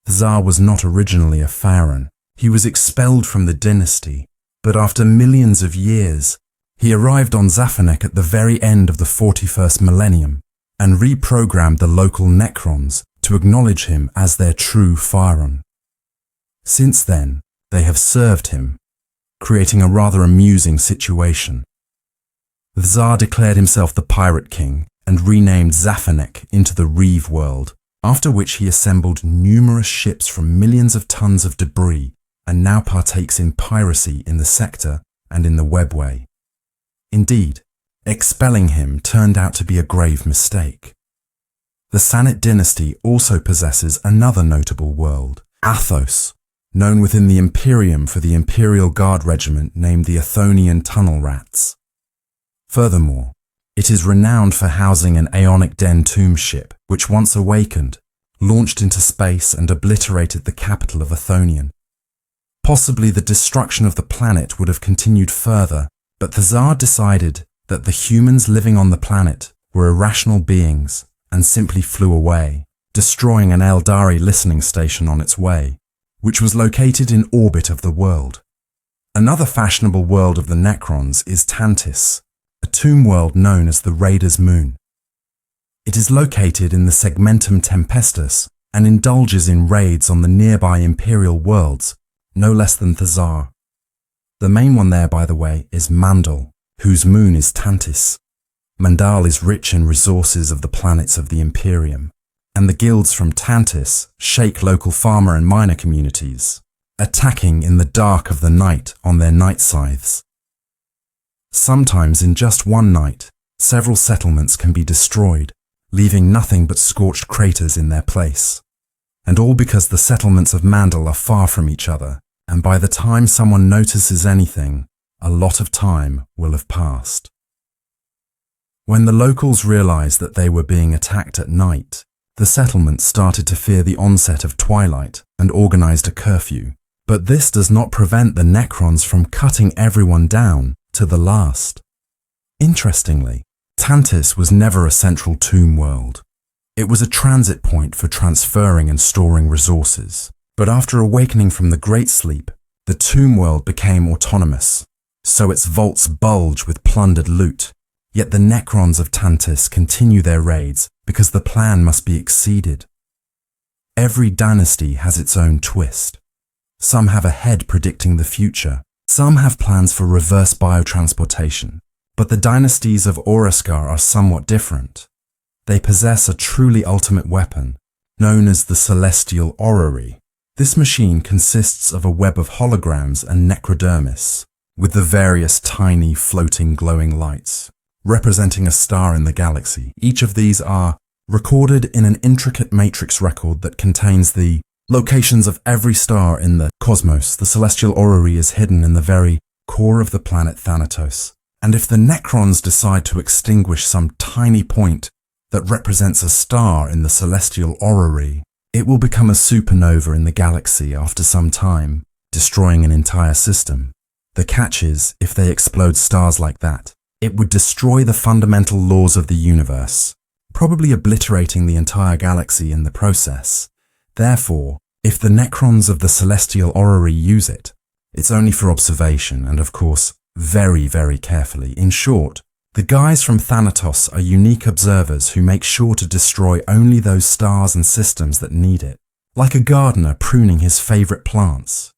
S1: Thzar was not originally a pharaoh. He was expelled from the dynasty, but after millions of years, he arrived on Zaphanek at the very end of the 41st millennium and reprogrammed the local Necrons to acknowledge him as their true pharaoh. Since then, they have served him, creating a rather amusing situation. Thzar declared himself the Pirate King and renamed Zaphanek into the Reeve world, after which he assembled numerous ships from millions of tons of debris and now partakes in piracy in the sector and in the Webway. Indeed, expelling him turned out to be a grave mistake. The Szarekh dynasty also possesses another notable world, Athos, known within the Imperium for the Imperial Guard regiment named the Athonian Tunnel Rats. Furthermore, it is renowned for housing an Aeonic Den tomb ship, which once awakened, launched into space and obliterated the capital of Athonian. Possibly the destruction of the planet would have continued further, but the Tsar decided that the humans living on the planet were irrational beings and simply flew away, destroying an Eldari listening station on its way, which was located in orbit of the world. Another fashionable world of the Necrons is Tantis, a tomb world known as the Raider's Moon. It is located in the Segmentum Tempestus and indulges in raids on the nearby Imperial worlds, no less than Thazar. The main one there, by the way, is Mandal, whose moon is Tantis. Mandal is rich in resources of the planets of the Imperium, and the guilds from Tantis shake local farmer and miner communities, attacking in the dark of the night on their night scythes. Sometimes in just one night, several settlements can be destroyed, leaving nothing but scorched craters in their place. And all because the settlements of Mandal are far from each other, and by the time someone notices anything, a lot of time will have passed. When the locals realized that they were being attacked at night, the settlement started to fear the onset of twilight and organized a curfew. But this does not prevent the Necrons from cutting everyone down to the last. Interestingly, Tantis was never a central tomb world. It was a transit point for transferring and storing resources. But after awakening from the Great Sleep, the tomb world became autonomous, so its vaults bulge with plundered loot. Yet the Necrons of Tantis continue their raids because the plan must be exceeded. Every dynasty has its own twist. Some have a head predicting the future. Some have plans for reverse biotransportation. But the dynasties of Oreskar are somewhat different. They possess a truly ultimate weapon, known as the Celestial Orrery. This machine consists of a web of holograms and necrodermis, with the various tiny floating glowing lights, representing a star in the galaxy. Each of these are recorded in an intricate matrix record that contains the locations of every star in the cosmos. The Celestial Orrery is hidden in the very core of the planet Thanatos. And if the Necrons decide to extinguish some tiny point that represents a star in the Celestial Orrery, it will become a supernova in the galaxy after some time, destroying an entire system. The catch is, if they explode stars like that, it would destroy the fundamental laws of the universe, probably obliterating the entire galaxy in the process. Therefore, if the Necrons of the Celestial Orrery use it, it's only for observation and, of course, very, very carefully. In short, the guys from Thanatos are unique observers who make sure to destroy only those stars and systems that need it, like a gardener pruning his favorite plants.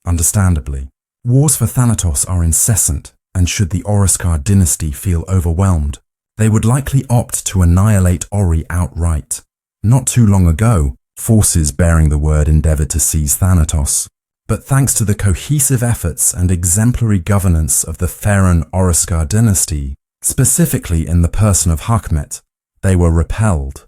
S1: Understandably, wars for Thanatos are incessant, and should the Oreskar dynasty feel overwhelmed, they would likely opt to annihilate Ori outright. Not too long ago, forces bearing the word endeavored to seize Thanatos, but thanks to the cohesive efforts and exemplary governance of the Theron Oreskar dynasty, specifically in the person of Hakmet, they were repelled.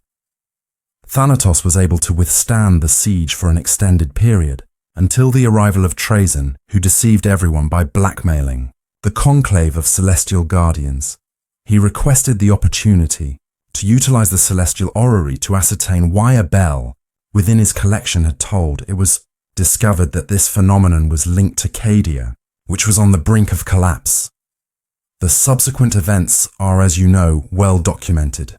S1: Thanatos was able to withstand the siege for an extended period, until the arrival of Trazyn, who deceived everyone by blackmailing the conclave of celestial guardians. He requested the opportunity to utilize the Celestial Orrery to ascertain why a bell within his collection had tolled. It was discovered that this phenomenon was linked to Cadia, which was on the brink of collapse. The subsequent events are, as you know, well documented.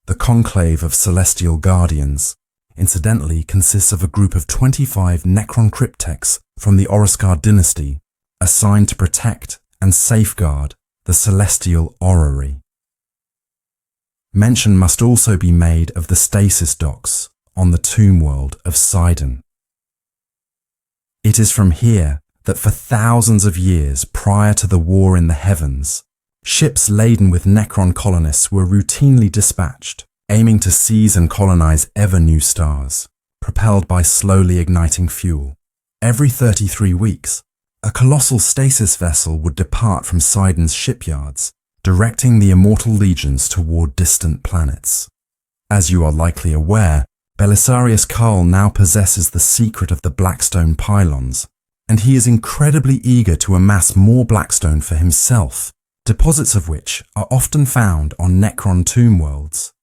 S1: The conclave of celestial guardians, incidentally, consists of a group of 25 Necron cryptechs from the Oreskar dynasty, assigned to protect and safeguard the Celestial Orrery. Mention must also be made of the stasis docks on the tomb world of Sidon. It is from here that for thousands of years prior to the war in the heavens, ships laden with Necron colonists were routinely dispatched, aiming to seize and colonize ever new stars, propelled by slowly igniting fuel. Every 33 weeks, a colossal stasis vessel would depart from Sidon's shipyards, directing the immortal legions toward distant planets. As you are likely aware, Belisarius Cawl now possesses the secret of the Blackstone pylons, and he is incredibly eager to amass more Blackstone for himself, deposits of which are often found on Necron Tomb Worlds.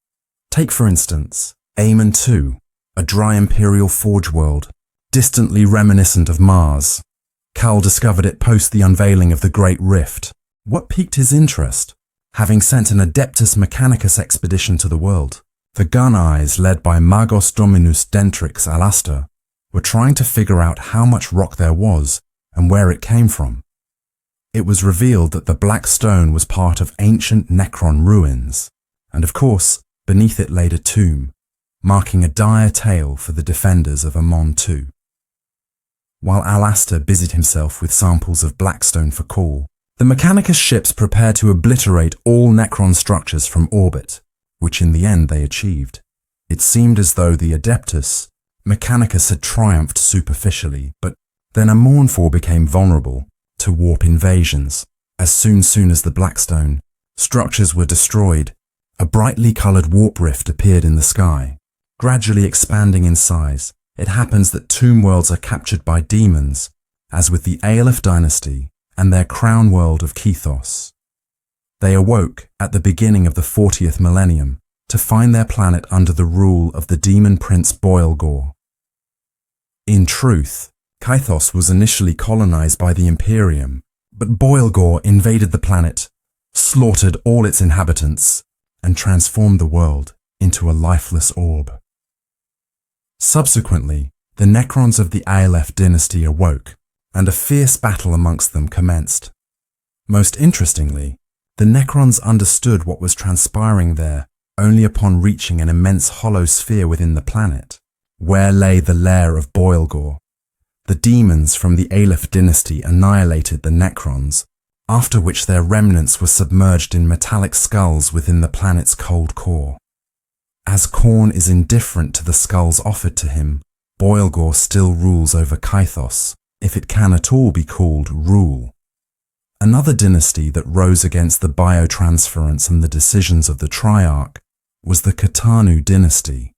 S1: Take for instance, Amon II, a dry Imperial Forge world, distantly reminiscent of Mars. Cawl discovered it post the unveiling of the Great Rift. What piqued his interest? Having sent an Adeptus Mechanicus expedition to the world, the Gun Eyes, led by Magos Dominus Dentrix Alaster, were trying to figure out how much rock there was and where it came from. It was revealed that the Black Stone was part of ancient Necron ruins, and of course, beneath it laid a tomb, marking a dire tale for the defenders of Amon II. While Alaster busied himself with samples of Blackstone for Cawl, the Mechanicus ships prepared to obliterate all Necron structures from orbit, which in the end they achieved. It seemed as though the Adeptus Mechanicus had triumphed superficially, but then Amon IV became vulnerable to warp invasions. As soon as the Blackstone structures were destroyed, a brightly coloured warp rift appeared in the sky. Gradually expanding in size, it happens that tomb worlds are captured by demons, as with the Aleph dynasty and their crown world of Kethos. They awoke at the beginning of the 40th millennium to find their planet under the rule of the demon prince Boilgor. In truth, Kethos was initially colonized by the Imperium, but Boilgor invaded the planet, slaughtered all its inhabitants, and transformed the world into a lifeless orb. Subsequently, the Necrons of the Aleph dynasty awoke, and a fierce battle amongst them commenced. Most interestingly, the Necrons understood what was transpiring there only upon reaching an immense hollow sphere within the planet, where lay the lair of Boilgor. The demons from the Aleph dynasty annihilated the Necrons, after which their remnants were submerged in metallic skulls within the planet's cold core. As Khorne is indifferent to the skulls offered to him, Boilgor still rules over Kethos, if it can at all be called rule. Another dynasty that rose against the Biotransference and the decisions of the Triarch was the Kitanu dynasty.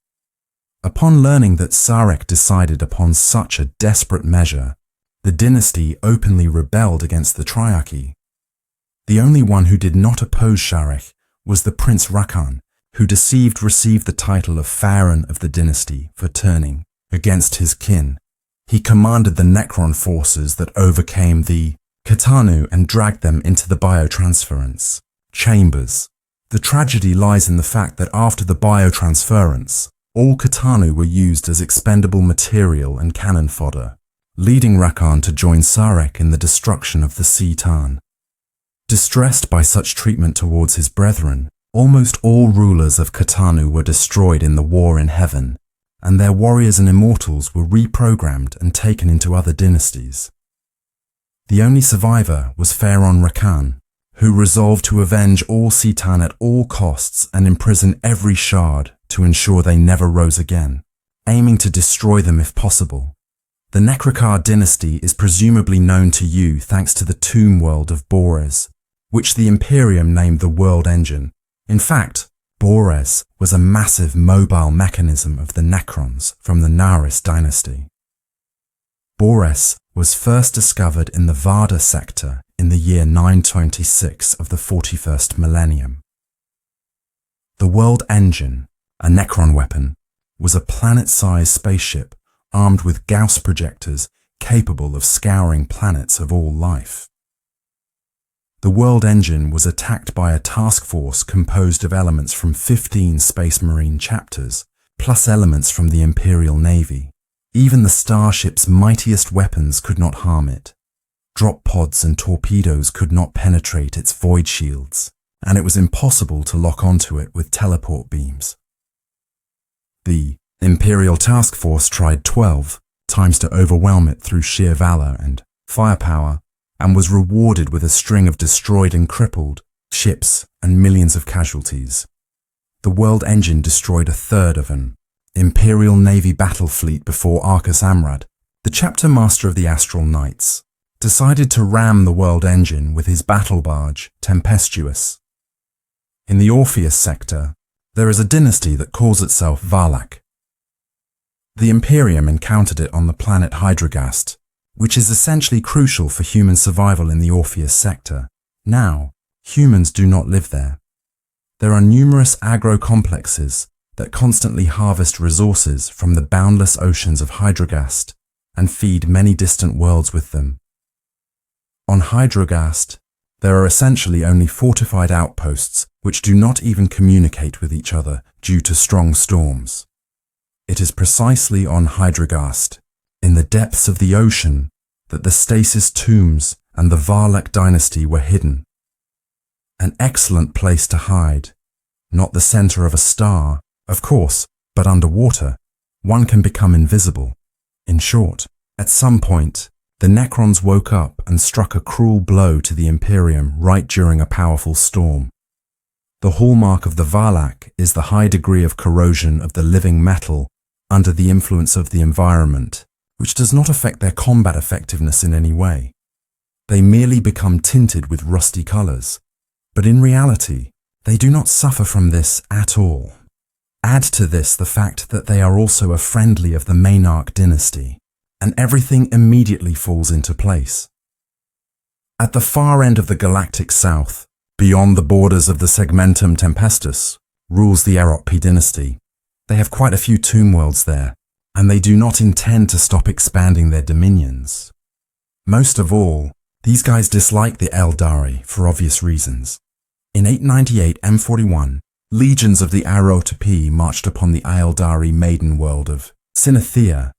S1: Upon learning that Szarekh decided upon such a desperate measure, the dynasty openly rebelled against the Triarchy. The only one who did not oppose Szarekh was the Prince Rakan, who received the title of Pharaon of the dynasty for turning against his kin. He commanded the Necron forces that overcame the Kitanu and dragged them into the Biotransference chambers. The tragedy lies in the fact that after the Biotransference, all Kitanu were used as expendable material and cannon fodder, leading Rakan to join Szarekh in the destruction of the C'tan. Distressed by such treatment towards his brethren, almost all rulers of Kitanu were destroyed in the war in heaven, and their warriors and immortals were reprogrammed and taken into other dynasties. The only survivor was Pharaon Rakan, who resolved to avenge all C'tan at all costs and imprison every shard to ensure they never rose again, aiming to destroy them if possible. The Necrokar dynasty is presumably known to you thanks to the tomb world of Bores, which the Imperium named the World Engine. In fact, Bores was a massive mobile mechanism of the Necrons from the Naris dynasty. Bores was first discovered in the Vada sector in the year 926 of the 41st millennium. The World Engine, a Necron weapon, was a planet-sized spaceship armed with Gauss projectors capable of scouring planets of all life. The World Engine was attacked by a task force composed of elements from 15 Space Marine chapters, plus elements from the Imperial Navy. Even the starship's mightiest weapons could not harm it. Drop pods and torpedoes could not penetrate its void shields, and it was impossible to lock onto it with teleport beams. The Imperial Task Force tried 12 times to overwhelm it through sheer valor and firepower, and was rewarded with a string of destroyed and crippled ships and millions of casualties. The World Engine destroyed a third of an Imperial Navy battle fleet before Arcus Amrad, the chapter master of the Astral Knights, decided to ram the World Engine with his battle barge, Tempestuous. In the Orpheus sector, there is a dynasty that calls itself Valak. The Imperium encountered it on the planet Hydragast, which is essentially crucial for human survival in the Orpheus sector. Now, humans do not live there. There are numerous agro-complexes that constantly harvest resources from the boundless oceans of Hydragast and feed many distant worlds with them. On Hydragast, there are essentially only fortified outposts which do not even communicate with each other due to strong storms. It is precisely on Hydragast, in the depths of the ocean, that the stasis tombs and the Valak dynasty were hidden. An excellent place to hide. Not the center of a star, of course, but underwater, one can become invisible. In short, at some point, the Necrons woke up and struck a cruel blow to the Imperium right during a powerful storm. The hallmark of the Valak is the high degree of corrosion of the living metal under the influence of the environment, which does not affect their combat effectiveness in any way. They merely become tinted with rusty colors, but in reality, they do not suffer from this at all. Add to this the fact that they are also a friendly of the Maynarch dynasty, and everything immediately falls into place. At the far end of the galactic south, beyond the borders of the Segmentum Tempestus, rules the Erotpi dynasty. They have quite a few tomb worlds there, and they do not intend to stop expanding their dominions. Most of all, these guys dislike the Eldari for obvious reasons. In 898 M41, legions of the Erotpi marched upon the Eldari maiden world of Sinethia.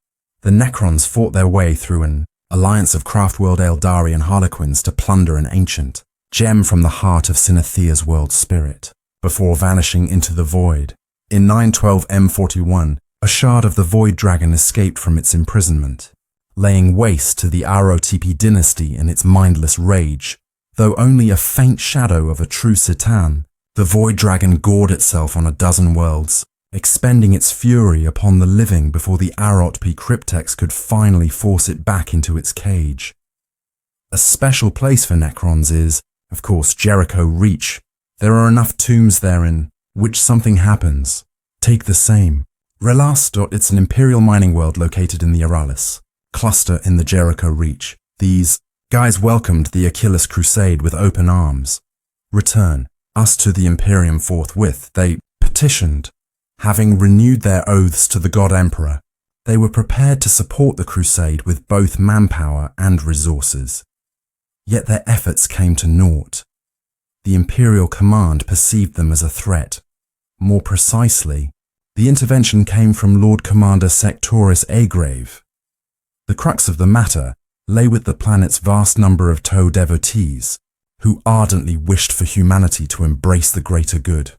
S1: The Necrons fought their way through an alliance of craft-world Eldari and Harlequins to plunder an ancient gem from the heart of Sinethia's world spirit, before vanishing into the void. In 912 M41, a shard of the Void Dragon escaped from its imprisonment, laying waste to the Erotpi dynasty in its mindless rage. Though only a faint shadow of a true Citan, the Void Dragon gored itself on a dozen worlds, expending its fury upon the living before the Erotpi cryptex could finally force it back into its cage. A special place for Necrons is, of course, Jericho Reach. There are enough tombs there in which something happens. Take the same. Relas. It's an imperial mining world located in the Aralis cluster in the Jericho Reach. These guys welcomed the Achilles Crusade with open arms. Return us to the Imperium forthwith, they petitioned. Having renewed their oaths to the God Emperor, they were prepared to support the crusade with both manpower and resources. Yet their efforts came to naught. The Imperial command perceived them as a threat. More precisely, the intervention came from Lord Commander Sectoris Agrave. The crux of the matter lay with the planet's vast number of Toe devotees, who ardently wished for humanity to embrace the greater good.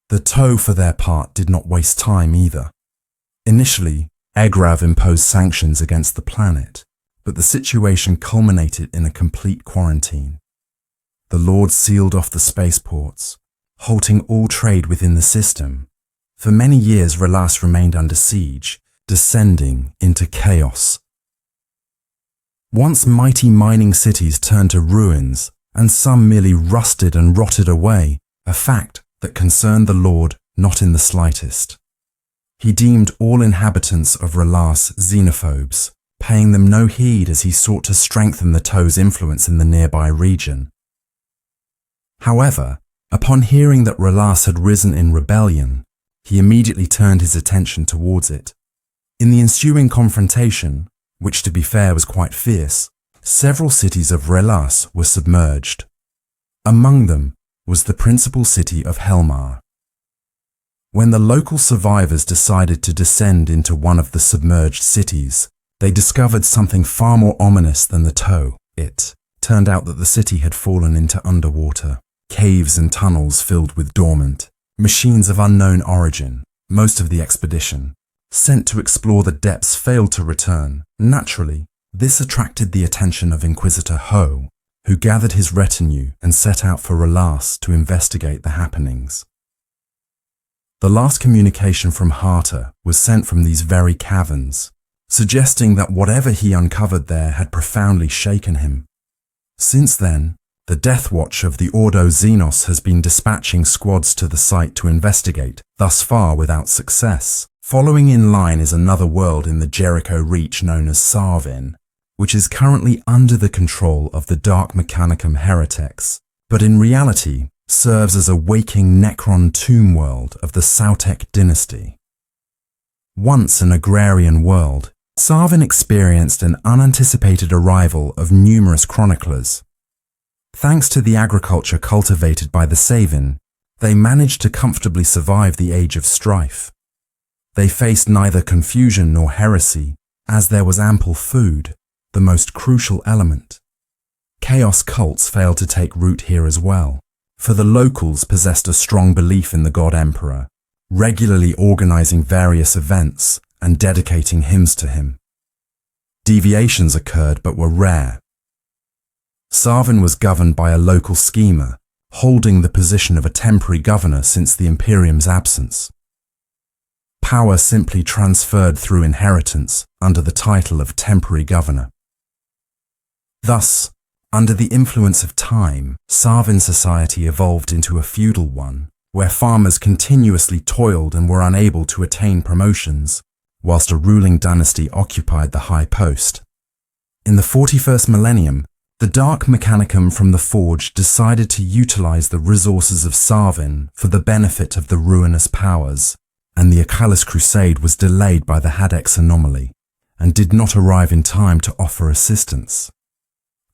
S1: The Toe, for their part, did not waste time either. Initially, Agrave imposed sanctions against the planet, but the situation culminated in a complete quarantine. The Lord sealed off the spaceports, halting all trade within the system. For many years, Relas remained under siege, descending into chaos. Once mighty mining cities turned to ruins, and some merely rusted and rotted away, a fact that concerned the Lord not in the slightest. He deemed all inhabitants of Relas xenophobes, paying them no heed as he sought to strengthen the Toe's influence in the nearby region. However, upon hearing that Relas had risen in rebellion, he immediately turned his attention towards it. In the ensuing confrontation, which to be fair was quite fierce, several cities of Relas were submerged. Among them was the principal city of Helmar. When the local survivors decided to descend into one of the submerged cities, they discovered something far more ominous than the Toe. It turned out that the city had fallen into underwater, caves and tunnels filled with dormant, machines of unknown origin. Most of the expedition, sent to explore the depths, failed to return. Naturally, this attracted the attention of Inquisitor Ho, who gathered his retinue and set out for Relas to investigate the happenings. The last communication from Harta was sent from these very caverns, suggesting that whatever he uncovered there had profoundly shaken him. Since then, The Death Watch of the Ordo Xenos has been dispatching squads to the site to investigate, thus far without success. Following in line is another world in the Jericho Reach known as Sarvin, which is currently under the control of the Dark Mechanicum heretics, but in reality serves as a waking Necron Tomb World of the Szarekh dynasty. Once an agrarian world, Sarvin experienced an unanticipated arrival of numerous chroniclers. Thanks to the agriculture cultivated by the Savin, they managed to comfortably survive the Age of Strife. They faced neither confusion nor heresy, as there was ample food, the most crucial element. Chaos cults failed to take root here as well, for the locals possessed a strong belief in the God Emperor, regularly organizing various events and dedicating hymns to him. Deviations occurred but were rare. Sarvin was governed by a local schemer, holding the position of a temporary governor since the Imperium's absence. Power simply transferred through inheritance under the title of temporary governor. Thus, under the influence of time, Sarvin society evolved into a feudal one, where farmers continuously toiled and were unable to attain promotions, whilst a ruling dynasty occupied the high post. In the 41st millennium, the Dark Mechanicum from the Forge decided to utilize the resources of Sarvin for the benefit of the ruinous powers, and the Achilles Crusade was delayed by the Hadex anomaly, and did not arrive in time to offer assistance.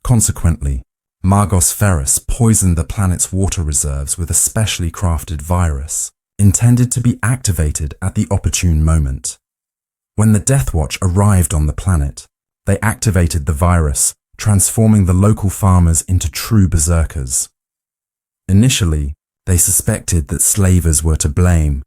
S1: Consequently, Magos Ferus poisoned the planet's water reserves with a specially crafted virus, intended to be activated at the opportune moment. When the Death Watch arrived on the planet, they activated the virus, transforming the local farmers into true berserkers. Initially, they suspected that slavers were to blame,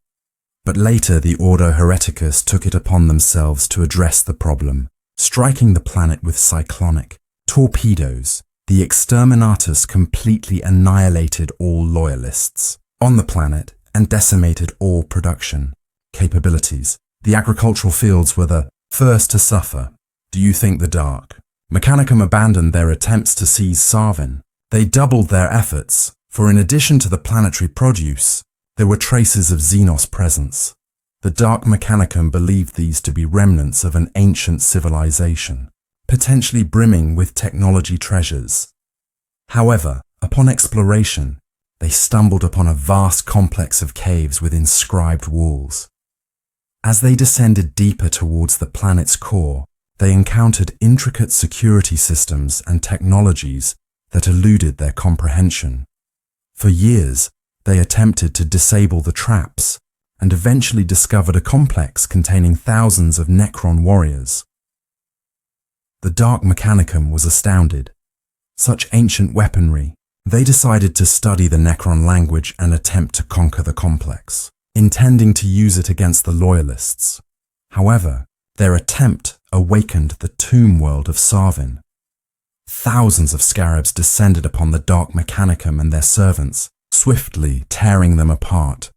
S1: but later the Ordo Hereticus took it upon themselves to address the problem, striking the planet with cyclonic torpedoes. The Exterminatus completely annihilated all loyalists on the planet and decimated all production capabilities. The agricultural fields were the first to suffer. Do you think the Dark Mechanicum abandoned their attempts to seize Sarvin? They doubled their efforts, for in addition to the planetary produce, there were traces of Xenos presence. The Dark Mechanicum believed these to be remnants of an ancient civilization, potentially brimming with technology treasures. However, upon exploration, they stumbled upon a vast complex of caves with inscribed walls. As they descended deeper towards the planet's core, they encountered intricate security systems and technologies that eluded their comprehension. For years, they attempted to disable the traps and eventually discovered a complex containing thousands of Necron warriors. The Dark Mechanicum was astounded. Such ancient weaponry. They decided to study the Necron language and attempt to conquer the complex, intending to use it against the Loyalists. However, their attempt awakened the tomb world of Sarvin. Thousands of scarabs descended upon the Dark Mechanicum and their servants, swiftly tearing them apart.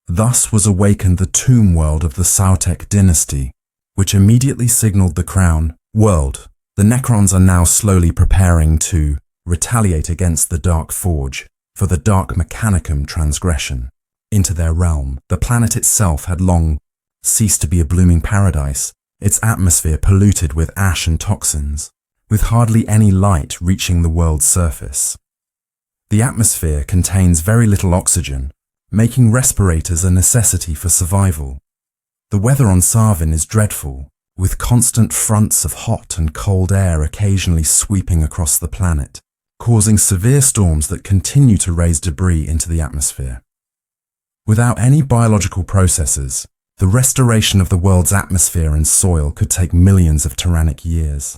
S1: Thus was awakened the tomb world of the Szarekh dynasty, which immediately signaled the crown world. The Necrons are now slowly preparing to retaliate against the Dark Forge for the Dark Mechanicum transgression into their realm. The planet itself had long ceased to be a blooming paradise, its atmosphere polluted with ash and toxins, with hardly any light reaching the world's surface. The atmosphere contains very little oxygen, making respirators a necessity for survival. The weather on Sarvin is dreadful, with constant fronts of hot and cold air occasionally sweeping across the planet, causing severe storms that continue to raise debris into the atmosphere. Without any biological processes, the restoration of the world's atmosphere and soil could take millions of Tyrannic years.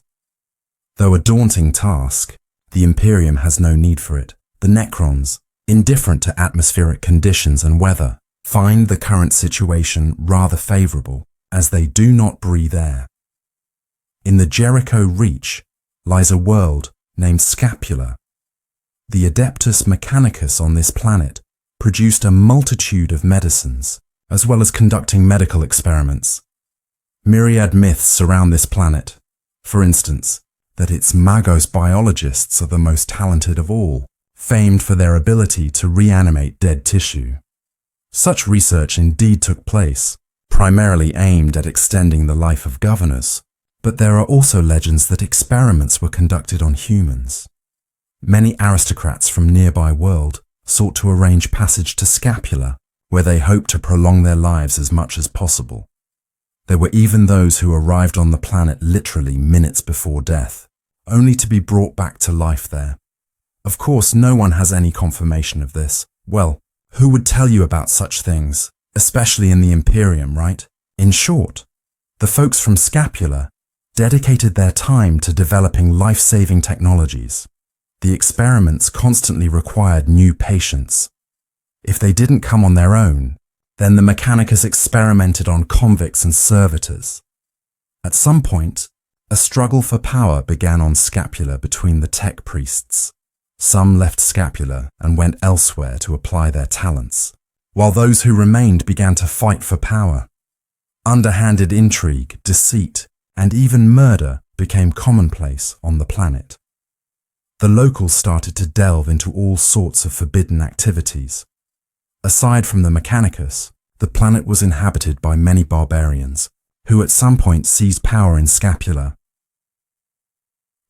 S1: Though a daunting task, the Imperium has no need for it. The Necrons, indifferent to atmospheric conditions and weather, find the current situation rather favorable, as they do not breathe air. In the Jericho Reach lies a world named Scapula. The Adeptus Mechanicus on this planet produced a multitude of medicines, as well as conducting medical experiments. Myriad myths surround this planet. For instance, that its Magos biologists are the most talented of all, famed for their ability to reanimate dead tissue. Such research indeed took place, primarily aimed at extending the life of governors, but there are also legends that experiments were conducted on humans. Many aristocrats from nearby world sought to arrange passage to Scapula, where they hoped to prolong their lives as much as possible. There were even those who arrived on the planet literally minutes before death, only to be brought back to life there. Of course, no one has any confirmation of this. Well, who would tell you about such things, especially in the Imperium, right? In short, the folks from Scapula dedicated their time to developing life-saving technologies. The experiments constantly required new patients. If they didn't come on their own, then the Mechanicus experimented on convicts and servitors. At some point, a struggle for power began on Scapula between the tech priests. Some left Scapula and went elsewhere to apply their talents, while those who remained began to fight for power. Underhanded intrigue, deceit, and even murder became commonplace on the planet. The locals started to delve into all sorts of forbidden activities. Aside from the Mechanicus, the planet was inhabited by many barbarians, who at some point seized power in Scapula.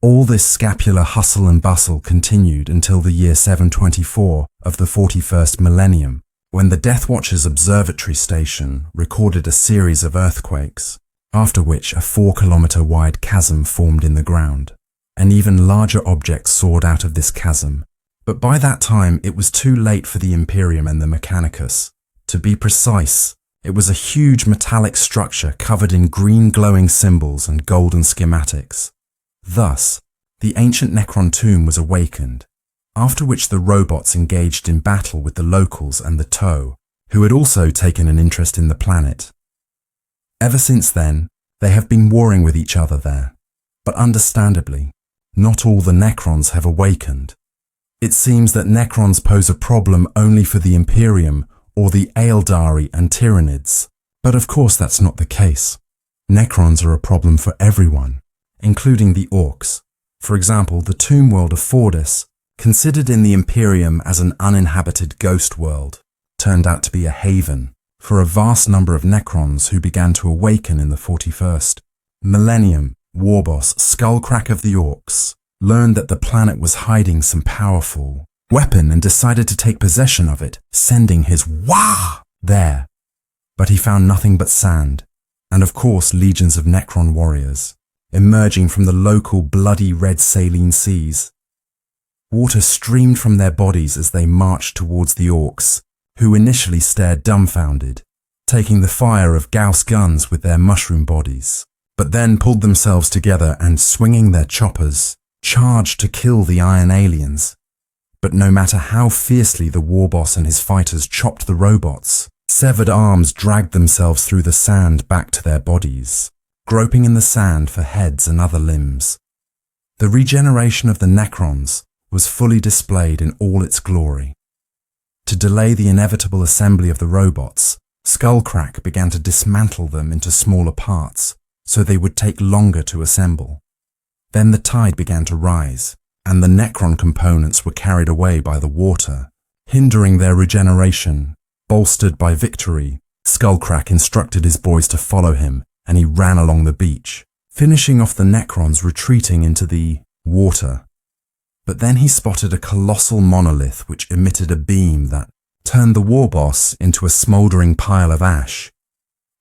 S1: All this Scapula hustle and bustle continued until the year 724 of the 41st millennium, when the Death Watcher's observatory station recorded a series of earthquakes, after which a 4-kilometer-wide chasm formed in the ground. An even larger object soared out of this chasm, but by that time it was too late for the Imperium and the Mechanicus. To be precise, it was a huge metallic structure covered in green glowing symbols and golden schematics. Thus, the ancient Necron tomb was awakened, after which the robots engaged in battle with the locals and the Toe, who had also taken an interest in the planet. Ever since then, they have been warring with each other there, but understandably, not all the Necrons have awakened. It seems that Necrons pose a problem only for the Imperium or the Aeldari and Tyranids, but of course that's not the case. Necrons are a problem for everyone, including the Orcs. For example, the tomb world of Fordis, considered in the Imperium as an uninhabited ghost world, turned out to be a haven for a vast number of Necrons who began to awaken in the 41st. Millennium, Warboss, Skullcrack of the Orcs, learned that the planet was hiding some powerful weapon and decided to take possession of it, sending his Wah there. But he found nothing but sand, and of course legions of Necron warriors, emerging from the local bloody red saline seas. Water streamed from their bodies as they marched towards the Orcs, who initially stared dumbfounded, taking the fire of Gauss guns with their mushroom bodies, but then pulled themselves together and, swinging their choppers, charged to kill the Iron Aliens. But no matter how fiercely the Warboss and his fighters chopped the robots, severed arms dragged themselves through the sand back to their bodies, groping in the sand for heads and other limbs. The regeneration of the Necrons was fully displayed in all its glory. To delay the inevitable assembly of the robots, Skullcrack began to dismantle them into smaller parts, so they would take longer to assemble. Then the tide began to rise, and the Necron components were carried away by the water, hindering their regeneration. Bolstered by victory, Skullcrack instructed his boys to follow him, and he ran along the beach, finishing off the Necrons retreating into the water. But then he spotted a colossal monolith which emitted a beam that turned the Warboss into a smouldering pile of ash.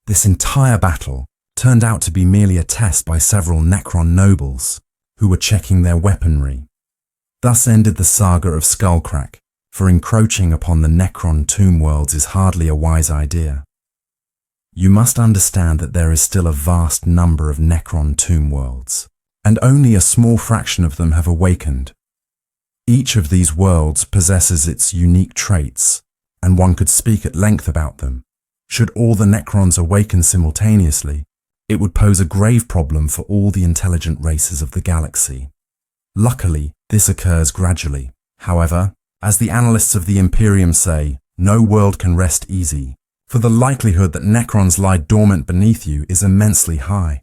S1: This entire battle turned out to be merely a test by several Necron nobles, who were checking their weaponry. Thus ended the saga of Skullcrack, for encroaching upon the Necron Tomb Worlds is hardly a wise idea. You must understand that there is still a vast number of Necron Tomb Worlds, and only a small fraction of them have awakened. Each of these worlds possesses its unique traits, and one could speak at length about them. Should all the Necrons awaken simultaneously, it would pose a grave problem for all the intelligent races of the galaxy. Luckily, this occurs gradually. However, as the analysts of the Imperium say, no world can rest easy, for the likelihood that Necrons lie dormant beneath you is immensely high.